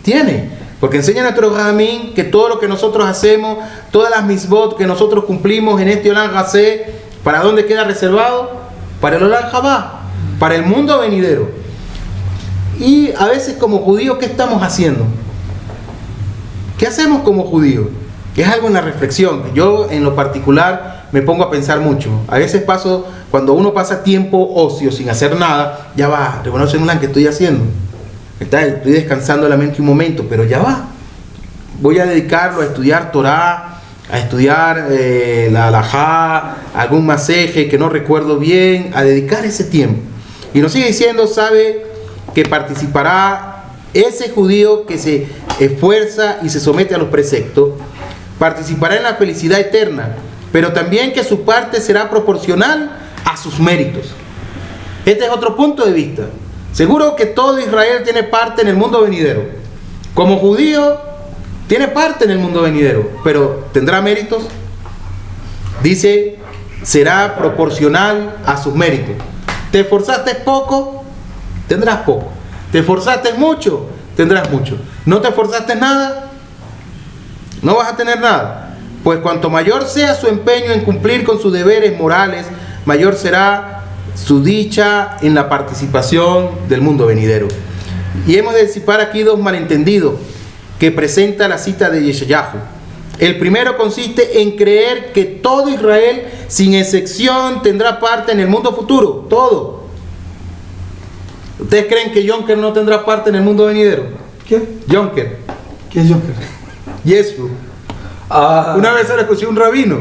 Tiene. Porque enseña a nuestro Jajamín que todo lo que nosotros hacemos, todas las misbot que nosotros cumplimos en este Olam Hazé, ¿para dónde queda reservado? Para el Olam Habá, para el mundo venidero. Y a veces como judíos, ¿qué estamos haciendo? ¿Qué hacemos como judíos? Es algo en la reflexión. Yo en lo particular me pongo a pensar mucho. A veces cuando uno pasa tiempo ocio sin hacer nada, ya va, reconoce en ¿qué estoy haciendo? Estoy descansando la mente un momento, pero ya va. Voy a dedicarlo a estudiar Torah, a estudiar la halajá, algún maseje que no recuerdo bien, a dedicar ese tiempo. Y nos sigue diciendo, sabe que participará ese judío que se esfuerza y se somete a los preceptos, participará en la felicidad eterna, pero también que su parte será proporcional a sus méritos. Este es otro punto de vista. Seguro que todo Israel tiene parte en el mundo venidero. Como judío, tiene parte en el mundo venidero, pero ¿tendrá méritos? Dice, será proporcional a sus méritos. ¿Te esforzaste poco? Tendrás poco. ¿Te esforzaste mucho? Tendrás mucho. ¿No te esforzaste nada? No vas a tener nada. Pues cuanto mayor sea su empeño en cumplir con sus deberes morales, mayor será su dicha en la participación del mundo venidero. Y hemos de disipar aquí dos malentendidos que presenta la cita de Yeshayahu. El primero consiste en creer que todo Israel, sin excepción, tendrá parte en el mundo futuro. Todo. ¿Ustedes creen que Jonker no tendrá parte en el mundo venidero? ¿Quién? Jonker. ¿Quién es Jonker? Yeshu. Una vez se le escuché un rabino.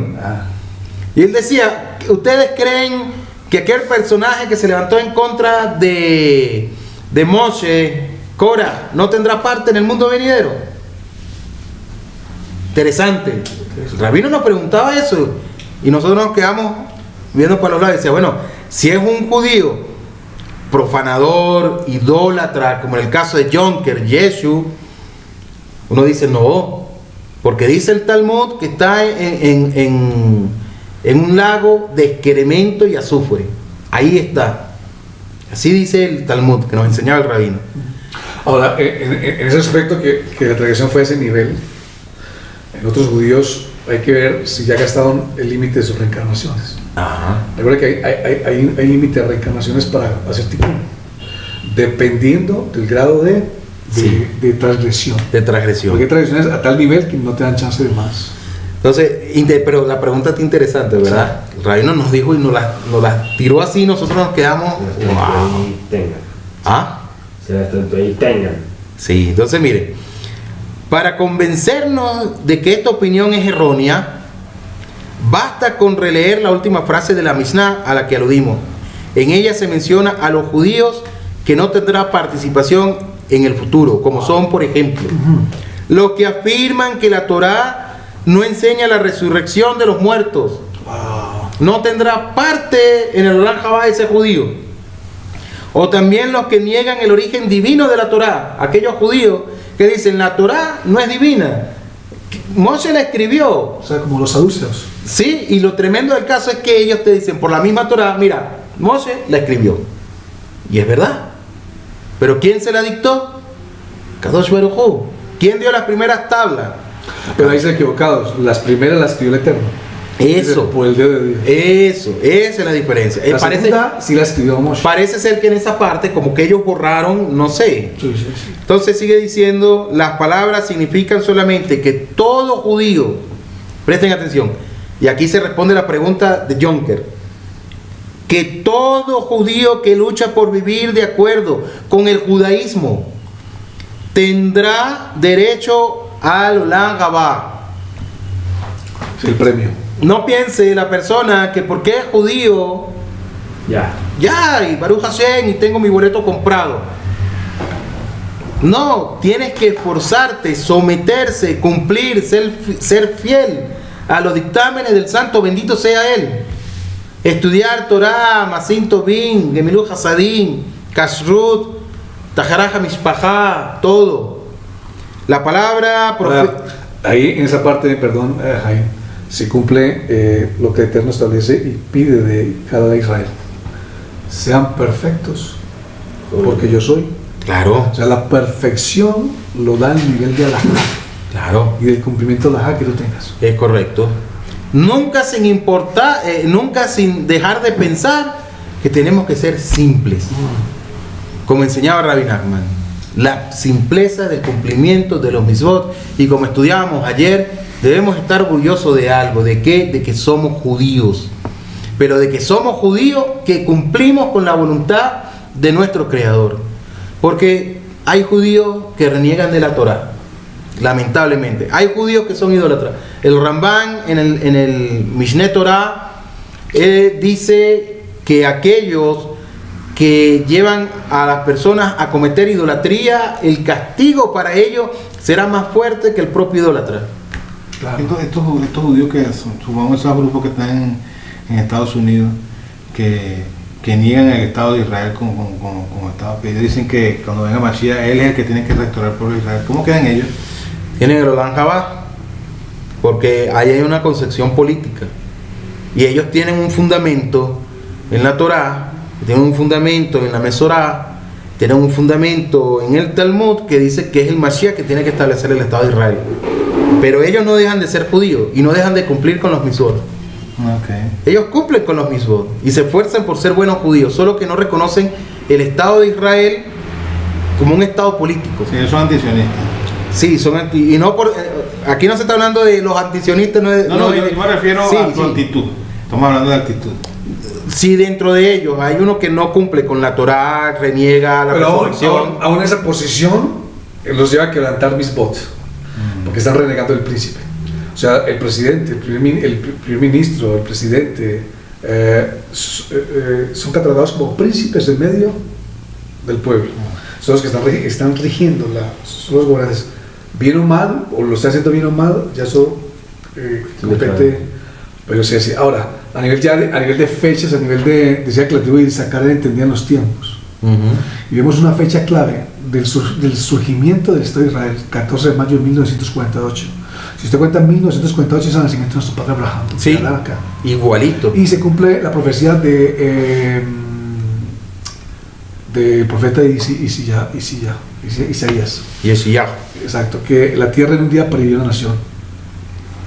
Y él decía, ¿ustedes creen que aquel personaje que se levantó en contra de Moshe, Cora, no tendrá parte en el mundo venidero? Interesante. El rabino nos preguntaba eso y nosotros nos quedamos viendo para los lados y decía, bueno, si es un judío profanador, idólatra, como en el caso de Jonker, Yeshu, uno dice no, porque dice el Talmud que está en un lago de excremento y azufre. Ahí está. Así dice el Talmud que nos enseñaba el rabino. Ahora, en ese aspecto que la tradición fue a ese nivel, en otros judíos hay que ver si ya gastaron el límite de sus reencarnaciones. Ajá. Recuerda que hay límite de reencarnaciones para hacer tikkun, dependiendo del grado de transgresión. De transgresión. Porque hay transgresiones a tal nivel que no te dan chance de más. Entonces, pero la pregunta está interesante, ¿verdad? Sí. El rabino nos dijo y nos la tiró así, nosotros nos quedamos. Wow. Tengan. ¿Ah? Se las tanto ahí tengan. Sí, entonces mire, para convencernos de que esta opinión es errónea, basta con releer la última frase de la Mishnah a la que aludimos. En ella se menciona a los judíos que no tendrán participación en el futuro, como son, por ejemplo, los que afirman que la Torá no enseña la resurrección de los muertos. No tendrá parte en el Olam Habá ese judío. O también los que niegan el origen divino de la Torá. Aquellos judíos que dicen la Torá no es divina. Moshe la escribió. O sea, como los saduceos. Sí, y lo tremendo del caso es que ellos te dicen por la misma Torá, mira, Moshe la escribió. Y es verdad. Pero ¿quién se la dictó? Kadosh Baruj Hu. ¿Quién dio las primeras tablas? Pero ahí están equivocados. Las primeras las escribió el Eterno. Eso. Por el dedo de Dios. Eso. Esa es la diferencia. La segunda sí la escribió Moshe. Parece ser que en esa parte, como que ellos borraron, no sé. Sí. Entonces sigue diciendo, las palabras significan solamente que todo judío, presten atención, y aquí se responde la pregunta de Jonker, que todo judío que lucha por vivir de acuerdo con el judaísmo tendrá derecho al Olam Habá. Sí, el premio. No piense la persona que porque es judío Ya, y Baruch Hashem, y tengo mi boleto comprado. No, tienes que esforzarte, someterse, cumplir, ser fiel a los dictámenes del Santo, bendito sea Él. Estudiar Torah, Masin Tovim, Gemilut Hasadim, Kashrut, Taharaj HaMishpachá, todo. La palabra... Ahí en esa parte, perdón, Jaime, se cumple lo que el Eterno establece y pide de cada Israel. Sean perfectos, porque yo soy. Claro. O sea, la perfección lo da el nivel de alajá. Claro. Y del cumplimiento de alajá que tú tengas. Es correcto. Nunca sin importar, nunca sin dejar de pensar que tenemos que ser simples. Como enseñaba Rabbi Nachman, la simpleza del cumplimiento de los mitzvot. Y como estudiábamos ayer, debemos estar orgullosos de algo. ¿De qué? De que somos judíos. Pero de que somos judíos que cumplimos con la voluntad de nuestro Creador. Porque hay judíos que reniegan de la Torah, lamentablemente. Hay judíos que son idólatras. El Ramban en el Mishneh Torah dice que aquellos que llevan a las personas a cometer idolatría, el castigo para ellos será más fuerte que el propio idólatra. Claro. Estos judíos que sumamos esos grupos que están en Estados Unidos, que niegan el Estado de Israel como Estado, que ellos dicen que cuando venga Mashiach, él es el que tiene que restaurar el pueblo de Israel. ¿Cómo quedan ellos? Tienen el Olam Jabá, porque ahí hay una concepción política. Y ellos tienen un fundamento en la Torá, tienen un fundamento en la Mesorá, tienen un fundamento en el Talmud que dice que es el Mashiach que tiene que establecer el Estado de Israel. Pero ellos no dejan de ser judíos y no dejan de cumplir con los mitzvot. Okay. Ellos cumplen con los mitzvot y se esfuerzan por ser buenos judíos, solo que no reconocen el Estado de Israel como un Estado político. Sí, ellos son antisionistas. Sí, y no por aquí no se está hablando de los antisionistas, yo me refiero a su actitud. Estamos hablando de actitud. Sí, dentro de ellos hay uno que no cumple con la Torá, reniega la resurrección. Aún esa posición los lleva a quebrantar mitzvot, porque están renegando el príncipe. O sea, el presidente, el primer ministro, el presidente son catalogados como príncipes en medio del pueblo. Son los que están rigiendo, son los gobernantes. Bien o mal, o lo está haciendo bien o mal, ya eso compete. Pero sí, así. Ahora, a nivel de fechas, a nivel de decía que la tribu de Isaacar entendían los tiempos. Y vemos una fecha clave del surgimiento del Estado de Israel, 14 de mayo de 1948. Si usted cuenta 1948 es el nacimiento de nuestro padre Abraham. Sí, igualito. Y se cumple la profecía del profeta Isaías. Exacto, que la tierra en un día perdió una nación.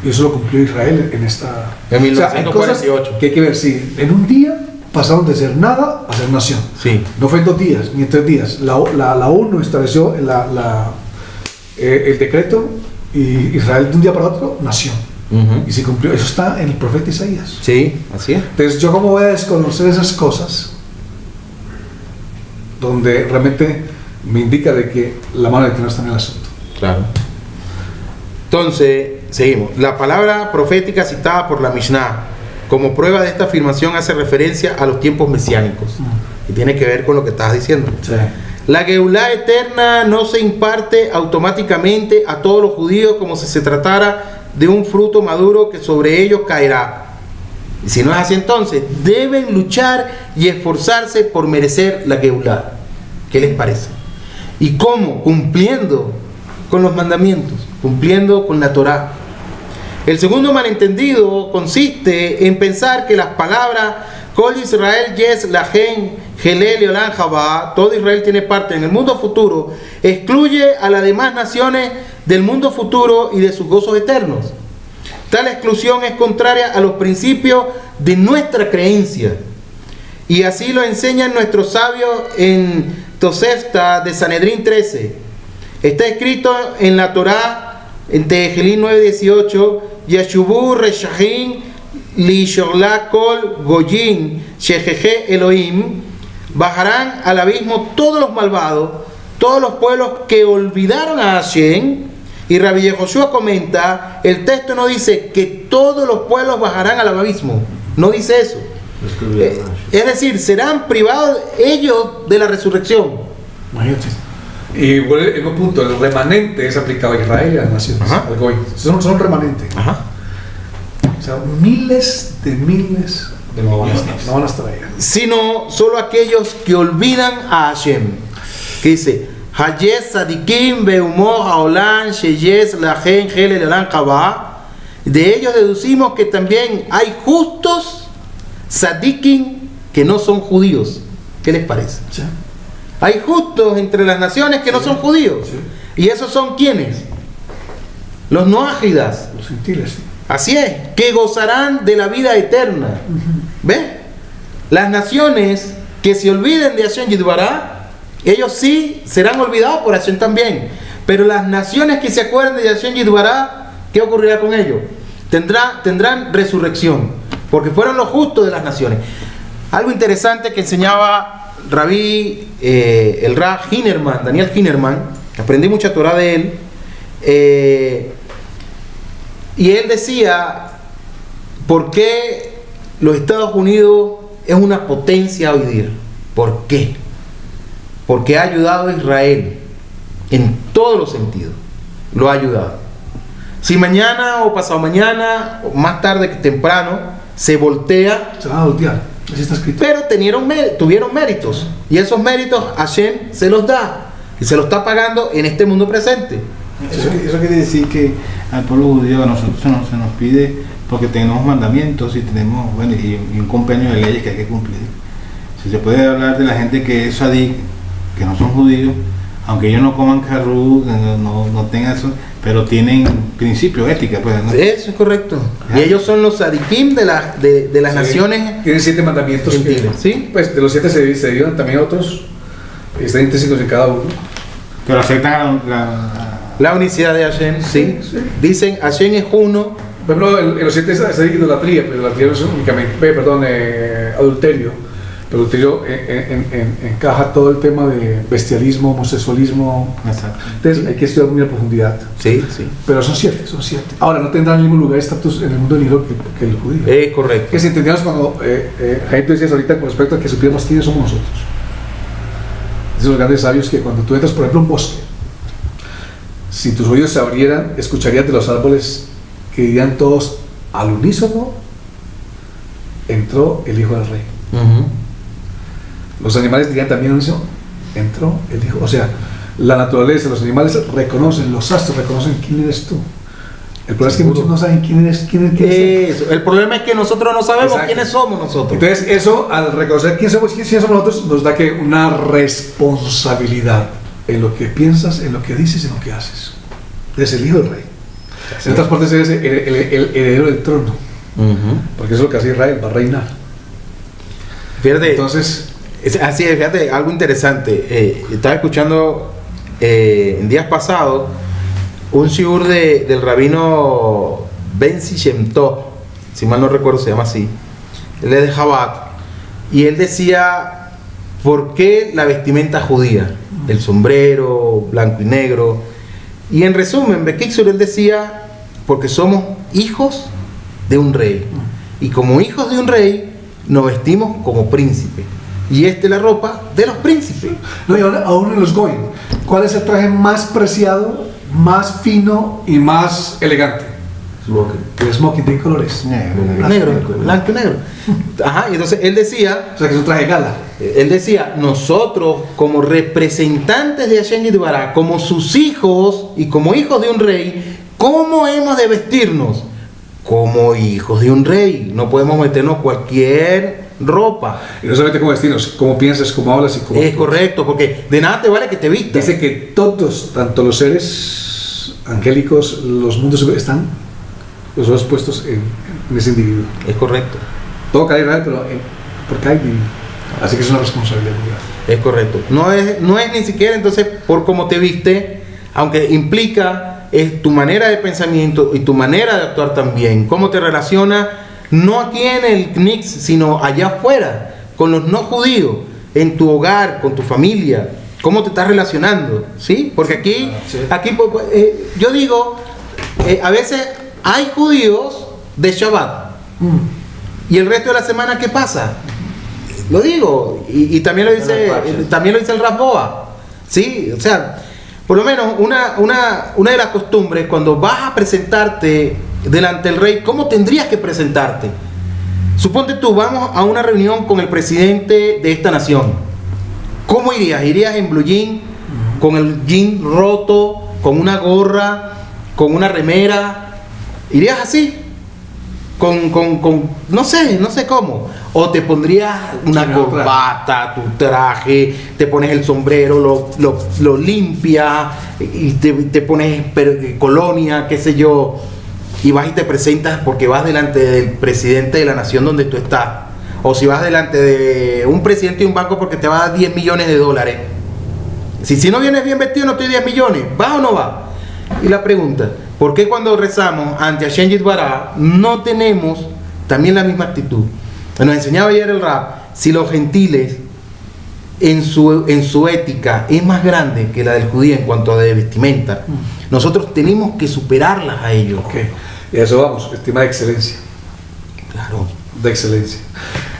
Y eso lo cumplió Israel en esta... En 1948. O sea, hay cosas que hay que ver, sí. En un día pasaron de ser nada a ser nación. Sí. No fue en 2 días, ni en 3 días. La ONU estableció el decreto y Israel de un día para otro, nación. Y se cumplió. Eso está en el profeta Isaías. Sí, así es. Entonces, ¿yo cómo voy a desconocer esas cosas? Donde realmente me indica de que la mano de Dios está en el asunto. Claro. Entonces, seguimos. La palabra profética citada por la Mishnah como prueba de esta afirmación hace referencia a los tiempos mesiánicos. Y tiene que ver con lo que estabas diciendo. Sí. La Geulá eterna no se imparte automáticamente a todos los judíos como si se tratara de un fruto maduro que sobre ellos caerá. Y si no es así, entonces deben luchar y esforzarse por merecer la Geulá. ¿Qué les parece? ¿Y cómo? Cumpliendo con los mandamientos, cumpliendo con la Torá. El segundo malentendido consiste en pensar que las palabras Kol Israel Yes Lahen Helel y Olam Jabá, todo Israel tiene parte en el mundo futuro, excluye a las demás naciones del mundo futuro y de sus gozos eternos. Tal exclusión es contraria a los principios de nuestra creencia. Y así lo enseñan nuestros sabios en Tosefta de Sanedrín 13. Está escrito en la Torá, en Tejelín 9:18, Yashubu Reshahin Li Shorla Kol Goyin Shejeje Elohim. Bajarán al abismo todos los malvados, todos los pueblos que olvidaron a Hashem. Y Rabbi Yehoshua comenta, el texto no dice que todos los pueblos bajarán al abismo, no dice eso. Es decir, serán privados ellos de la resurrección. Imagínate. Y vuelve en un punto, el remanente es aplicado a Israel y a las naciones, Ajá. al Goy. Son remanente. Ajá. O sea, miles de no van a estar ahí. Sino solo aquellos que olvidan a Hashem. Que dice, Hayes Sadikim Beumor Haolan Sheyes Lahen Hele Lelan Kaba. De ellos deducimos que también hay justos Sadikim que no son judíos. ¿Qué les parece? Sí. Hay justos entre las naciones que no son judíos. Sí. ¿Y esos son quiénes? Los noágidas. Los gentiles, sí. Así es, que gozarán de la vida eterna. ¿Ves? Las naciones que se olviden de Hashem Yidbará, ellos sí serán olvidados por Hashem también. Pero las naciones que se acuerden de Hashem Yidbará, ¿qué ocurrirá con ellos? Tendrán resurrección, porque fueron los justos de las naciones. Algo interesante que enseñaba Rabí, el Ra Hinerman, Daniel Hinerman, aprendí mucha Torah de él, y él decía, ¿por qué los Estados Unidos es una potencia hoy día? ¿Por qué? Porque ha ayudado a Israel en todos los sentidos, lo ha ayudado. Si mañana o pasado mañana, o más tarde que temprano, se voltea, Se van a voltear, así está escrito. pero tuvieron méritos, y esos méritos Hashem se los da, y se los está pagando en este mundo presente. Eso quiere decir que al pueblo judío a nosotros se nos pide, porque tenemos mandamientos y tenemos, bueno, y un compendio de leyes que hay que cumplir. Si se puede hablar de la gente que es sadik, que no son judíos, aunque ellos no coman carrú, no tengan eso, pero tienen principios, ética, pues, ¿no? Eso es correcto. Y ellos son los sadikim de las Sí. naciones. Tienen 7 mandamientos. Gentiles, ¿sí? Pues de los 7 se dieron también otros. Están intrínsecos en cada uno. Pero aceptan La unicidad de Hashem, sí. Sí. Dicen Hashem es uno. Por ejemplo, en los 7 se dice idolatría, pero idolatría no es únicamente, adulterio. Pero adulterio encaja todo el tema de bestialismo, homosexualismo. Exacto. Entonces hay que estudiar muy a profundidad. Sí, sí. Pero son 7. Ahora, no tendrán el mismo lugar de estatus en el mundo venidero que el judío. Es correcto. Que si entendíamos cuando Jaime, tú decías ahorita con respecto a que supiéramos quiénes somos nosotros. Dicen los grandes sabios que cuando tú entras, por ejemplo, a un bosque, si tus oídos se abrieran, escucharías de los árboles que dirían todos al unísono, entró el Hijo del Rey. Ujú. Los animales dirían también al unísono, entró el Hijo. O sea, la naturaleza, los animales reconocen, los astros reconocen quién eres tú. El problema es que muchos no saben quién eres. Eso. El problema es que nosotros no sabemos Exacto. quiénes somos nosotros. Entonces, eso, al reconocer quiénes somos nosotros, nos da que una responsabilidad en lo que piensas, en lo que dices, en lo que haces. Eres el Hijo del Rey. En otras partes, eres el heredero del trono. Ujú. Porque eso es lo que hace Israel, va a reinar. Fíjate, Entonces, así es, fíjate, algo interesante. Estaba escuchando en días pasados un shiur del rabino Benzi Shem Tov, si mal no recuerdo se llama así, él es de Chabad, y él decía, ¿por qué la vestimenta judía? El sombrero, blanco y negro. Y en resumen, Bekixur, él decía, porque somos hijos de un rey. Y como hijos de un rey, nos vestimos como príncipe. Y esta es la ropa de los príncipes. no, y ahora, aún en los Goyim, ¿cuál es el traje más preciado, más fino y más elegante? El smoking, ¿de qué colores? Negro, blanco y negro. Ajá, y entonces él decía, O sea, que es un traje gala. nosotros como representantes de Hashem Yidbará, como sus hijos y como hijos de un rey, ¿cómo hemos de vestirnos? Como hijos de un rey. No podemos meternos cualquier ropa. Y no solamente como vestirnos, cómo piensas, cómo hablas y cómo... Es correcto, porque de nada te vale que te vistas. Dice que todos, tanto los seres angélicos, los mundos están los dos puestos en ese individuo. Es correcto. Todo cae Israel, pero por cada individuo. Así que es una responsabilidad muy grande. Es correcto. No es ni siquiera entonces por cómo te viste, aunque implica es tu manera de pensamiento y tu manera de actuar también. Cómo te relaciona, no aquí en el CNICS, sino allá afuera, con los no judíos, en tu hogar, con tu familia. Cómo te estás relacionando, ¿sí? Porque aquí yo digo, a veces hay judíos de Shabbat. ¿Y el resto de la semana qué pasa? Lo digo, y también lo dice el Raboa, ¿sí? O sea, por lo menos una de las costumbres, cuando vas a presentarte delante del rey, ¿cómo tendrías que presentarte? Suponte tú, vamos a una reunión con el presidente de esta nación. ¿Cómo irías? ¿Irías en blue jean, con el jean roto, con una gorra, con una remera? ¿Irías así? No sé cómo. O te pondrías una corbata, tu traje, te pones el sombrero, lo limpias y te pones colonia, qué sé yo, y vas y te presentas porque vas delante del presidente de la nación donde tú estás. O si vas delante de un presidente de un banco porque te va a dar 10 millones de dólares. Si no vienes bien vestido, no te doy 10 millones. ¿Va o no va? Y la pregunta, ¿por qué cuando rezamos ante Hashem Yitbaraj no tenemos también la misma actitud? Nos enseñaba ayer el Rab, si los gentiles en su ética es más grande que la del judío en cuanto a de vestimenta, nosotros tenemos que superarlas a ellos. Okay. Y a eso vamos, el tema de excelencia. Claro. De excelencia.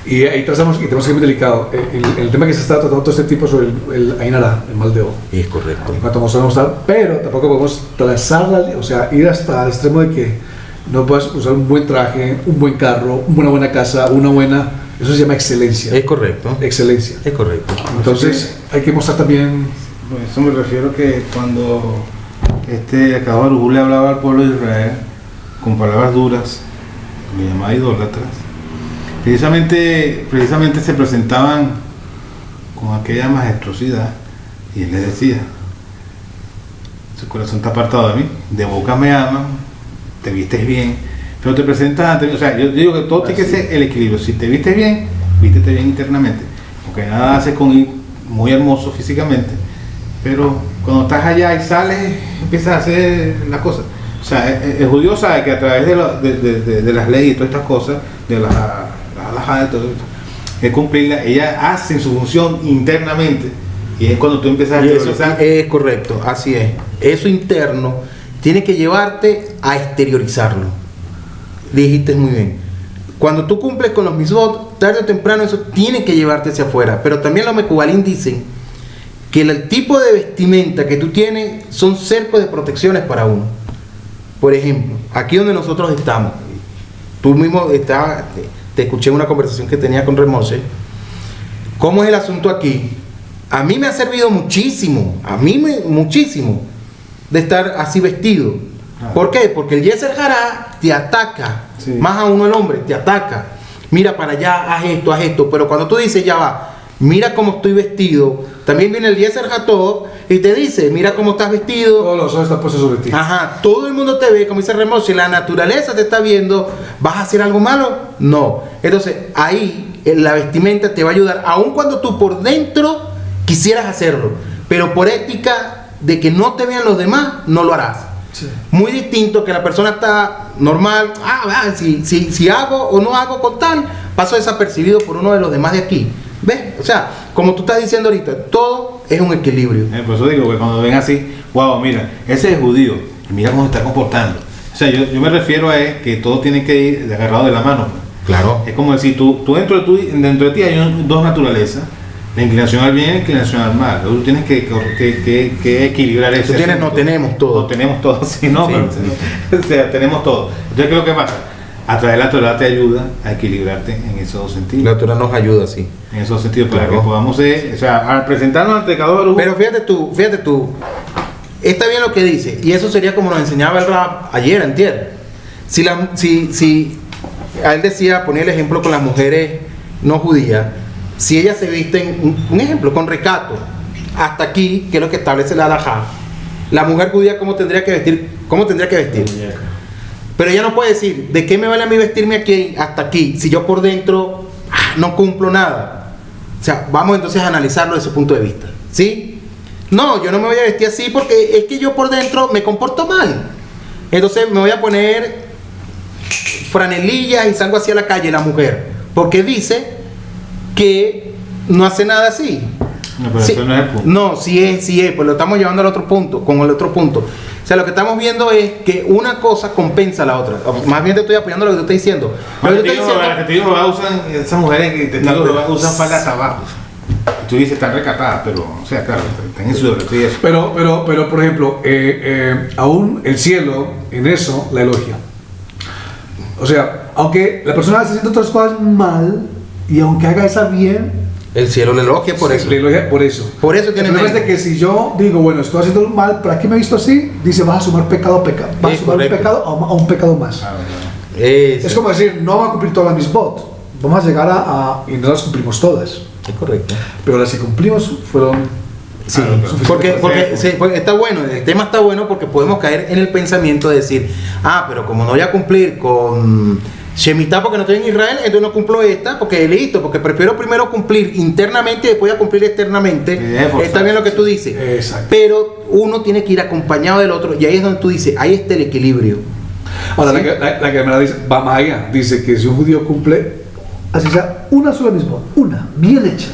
Y ahí trazamos, y tenemos que ser muy delicado, el tema que se está tratando todo este tipo sobre el Ainara, el mal de ojo. Es correcto. En cuanto a mostrar, pero tampoco podemos trazarla, o sea, ir hasta el extremo de que no puedas usar un buen traje, un buen carro, una buena casa, eso se llama excelencia. Es correcto. Excelencia. Es correcto. Entonces, hay que mostrar también. Por eso me refiero que cuando Akadosh Baruj Hu le hablaba al pueblo de Israel con palabras duras, le llamaba idólatras, precisamente se presentaban con aquella majestuosidad y él les decía: su corazón está apartado de mí, de boca me aman, te vistes bien, pero te presentas ante mí. O sea, yo digo que todo tiene que ser el equilibrio. Si te vistes bien, vístete bien internamente, porque nada haces con ir muy hermoso físicamente, pero cuando estás allá y sales, empiezas a hacer las cosas. O sea, el judío sabe que a través de las leyes y todas estas cosas, de las halajá, de todo esto, es cumplirla. Ella hace su función internamente, y es cuando tú empiezas a exteriorizar. Es correcto, así es. Eso interno tiene que llevarte a exteriorizarlo. Dijiste muy bien. Cuando tú cumples con los mitzvot, tarde o temprano eso tiene que llevarte hacia afuera. Pero también los Mekubalín dicen que el tipo de vestimenta que tú tienes son cercos de protecciones para uno. Por ejemplo, aquí donde nosotros estamos, tú mismo te escuché en una conversación que tenía con Remose. ¿Cómo es el asunto aquí? A mí me ha servido muchísimo, muchísimo, de estar así vestido. ¿Por qué? Porque el Yeser Hará te ataca, sí. Más a uno el hombre, te ataca. Mira para allá, haz esto, pero cuando tú dices, ya va, mira cómo estoy vestido, también viene el Yeser Hatov y te dice, mira cómo estás vestido. Todos los ojos están puestos sobre ti. Ajá, todo el mundo te ve, como dice Remos, si la naturaleza te está viendo, ¿vas a hacer algo malo? No. Entonces, ahí la vestimenta te va a ayudar, aun cuando tú por dentro quisieras hacerlo, pero por ética de que no te vean los demás, no lo harás. Sí. Muy distinto que la persona está normal, si hago o no hago con tal, paso desapercibido por uno de los demás de aquí. ¿Ves? O sea, como tú estás diciendo ahorita, todo es un equilibrio. Por eso digo que cuando ven así, wow, mira, ese es judío, y mira cómo se está comportando. O sea, yo me refiero a que todo tiene que ir agarrado de la mano. Claro. Es como decir, tú dentro de ti hay dos naturalezas, la inclinación al bien y la inclinación al mal. Tú tienes que equilibrar eso. Tenemos todo. No tenemos todo, sí, no, sí, pero, o sea, tenemos todo. Entonces, ¿qué es lo que pasa? A través de la Torah te ayuda a equilibrarte en esos dos sentidos. La Torah nos ayuda, sí. En esos sentidos, para que podamos o sea, al presentarnos ante Akadosh Baruj Hu. Pero fíjate tú, está bien lo que dice, y eso sería como nos enseñaba el Rab ayer, antier. Si a él decía, ponía el ejemplo con las mujeres no judías, si ellas se visten, un ejemplo, con recato, hasta aquí, que es lo que establece la halajá, la mujer judía ¿cómo tendría que vestir? Pero ella no puede decir, ¿de qué me vale a mí vestirme aquí hasta aquí si yo por dentro no cumplo nada? O sea, vamos entonces a analizarlo desde ese punto de vista, ¿sí? No, yo no me voy a vestir así porque es que yo por dentro me comporto mal. Entonces me voy a poner franelillas y salgo así a la calle la mujer, porque dice que no hace nada así. No, pero Sí. eso no es el punto. No, sí es, pues lo estamos llevando al otro punto, con el otro punto. O sea, lo que estamos viendo es que una cosa compensa a la otra. Más bien te estoy apoyando lo que tú estás diciendo. Lo que tú estás diciendo- Los testigos de Jehová usan, esas mujeres que testigos de Jehová usan falda hasta abajo. Y tú dices, están recatadas, pero, o sea, claro, están en su derecho y eso. Pero, por ejemplo, aún el cielo en eso la elogia. O sea, aunque la persona está haciendo otras cosas mal, y aunque haga esa bien, El cielo le elogia por se eso. le elogia por eso. Por eso tiene El problema es de mérito. que si yo digo, bueno, estoy haciendo mal, ¿para qué me he visto así? Dice, vas a sumar pecado a pecado. Vas a Sí, sumar correcto. un pecado a un pecado más. Claro, claro. Es como decir, no vamos a cumplir todas las misbot. Vamos a llegar y no las cumplimos todas. Es correcto. Pero las que cumplimos fueron Sí, suficientes. porque está bueno, el tema está bueno porque podemos caer en el pensamiento de decir, pero como no voy a cumplir con Shemitah porque no estoy en Israel, entonces no cumplo esta porque listo, porque prefiero primero cumplir internamente y después voy a cumplir externamente. Y de forzar. Está bien lo que tú dices. Exacto. Pero uno tiene que ir acompañado del otro y ahí es donde tú dices, ahí está el equilibrio. Ahora, Sí. la que me dice, va más allá. Dice que si un judío cumple, así sea una sola misma, una, bien hecha,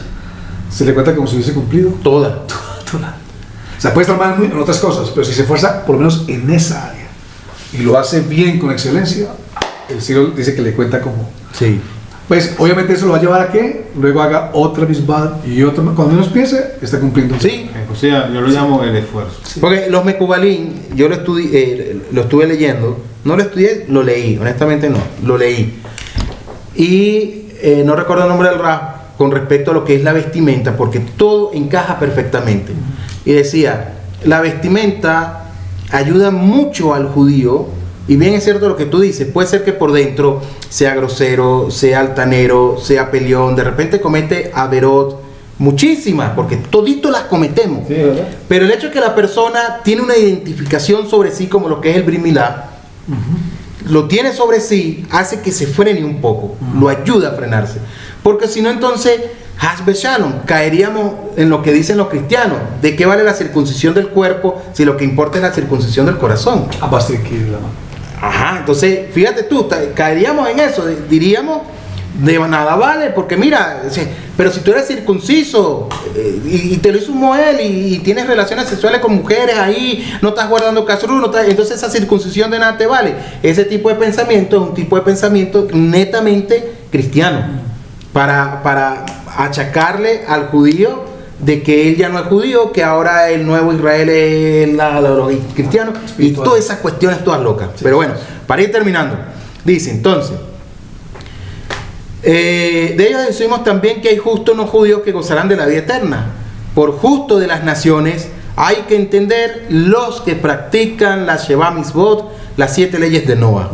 se le cuenta como si hubiese cumplido Toda. toda. O sea, puede estar mal en otras cosas, pero si se esfuerza por lo menos en esa área y lo hace bien con excelencia, el cielo dice que le cuenta como. Sí. Pues obviamente eso lo va a llevar a que luego haga otra misma y otra. Cuando menos piense, está cumpliendo. Sí. O sea, yo lo llamo el esfuerzo. Porque los Mekubalín, yo lo estuve leyendo, no lo estudié, lo leí, honestamente no, lo leí. Y no recuerdo el nombre del Rab con respecto a lo que es la vestimenta, porque todo encaja perfectamente. Y decía, la vestimenta ayuda mucho al judío, y bien es cierto lo que tú dices, puede ser que por dentro sea grosero, sea altanero, sea peleón, de repente comete averot, muchísimas, porque todito las cometemos. Sí, ¿verdad? Pero el hecho de que la persona tiene una identificación sobre sí como lo que es el Brit Milá, lo tiene sobre sí, hace que se frene un poco, lo ayuda a frenarse. Porque si no, entonces, Hasbe Shalom, caeríamos en lo que dicen los cristianos. ¿De qué vale la circuncisión del cuerpo si lo que importa es la circuncisión del corazón? Ambas tienen que ir de la mano. Ajá, entonces, fíjate tú, caeríamos en eso, diríamos, de nada vale, porque mira, pero si tú eres circunciso y te lo hizo un Moel y tienes relaciones sexuales con mujeres ahí, no estás guardando casrú, entonces esa circuncisión de nada te vale. Ese tipo de pensamiento es un tipo de pensamiento netamente cristiano, para achacarle al judío de que él ya no es judío, que ahora el nuevo Israel es los cristianos y Espiritual. todas esas cuestiones todas locas. Pero bueno, para ir terminando, dice entonces, de ellos decimos también que hay justos no judíos que gozarán de la vida eterna. Por justo de las naciones hay que entender los que practican la Sheva Mitzvot, las 7 leyes de Noah.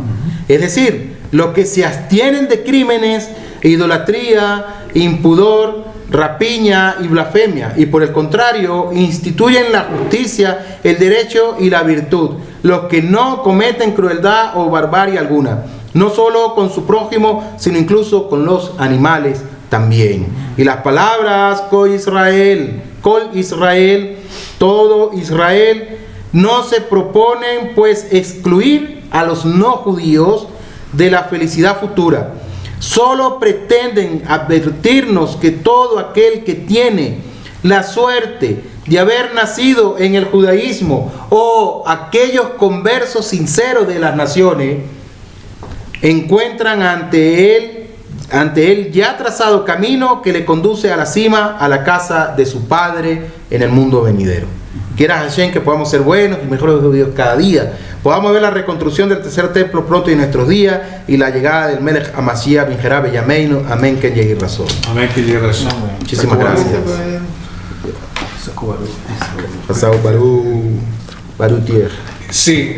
Es decir, los que se abstienen de crímenes, idolatría, impudor, rapiña y blasfemia, y por el contrario instituyen la justicia, el derecho y la virtud, los que no cometen crueldad o barbarie alguna, no solo con su prójimo, sino incluso con los animales también. Y las palabras Kol Israel, todo Israel, no se proponen pues excluir a los no judíos de la felicidad futura. Solo pretenden advertirnos que todo aquel que tiene la suerte de haber nacido en el judaísmo o aquellos conversos sinceros de las naciones encuentran ante él ya trazado camino que le conduce a la cima, a la casa de su Padre en el mundo venidero. Quiera Hashem que podamos ser buenos y mejores judíos cada día. Podamos ver la reconstrucción del tercer templo pronto en nuestros días y la llegada del Melech Hamashiach Ben Jerabe Yameinu. Amén, que llegue razón. Amén, que llegue razón. Muchísimas gracias. Sacó valor. Pasado Barú Tier. Sí.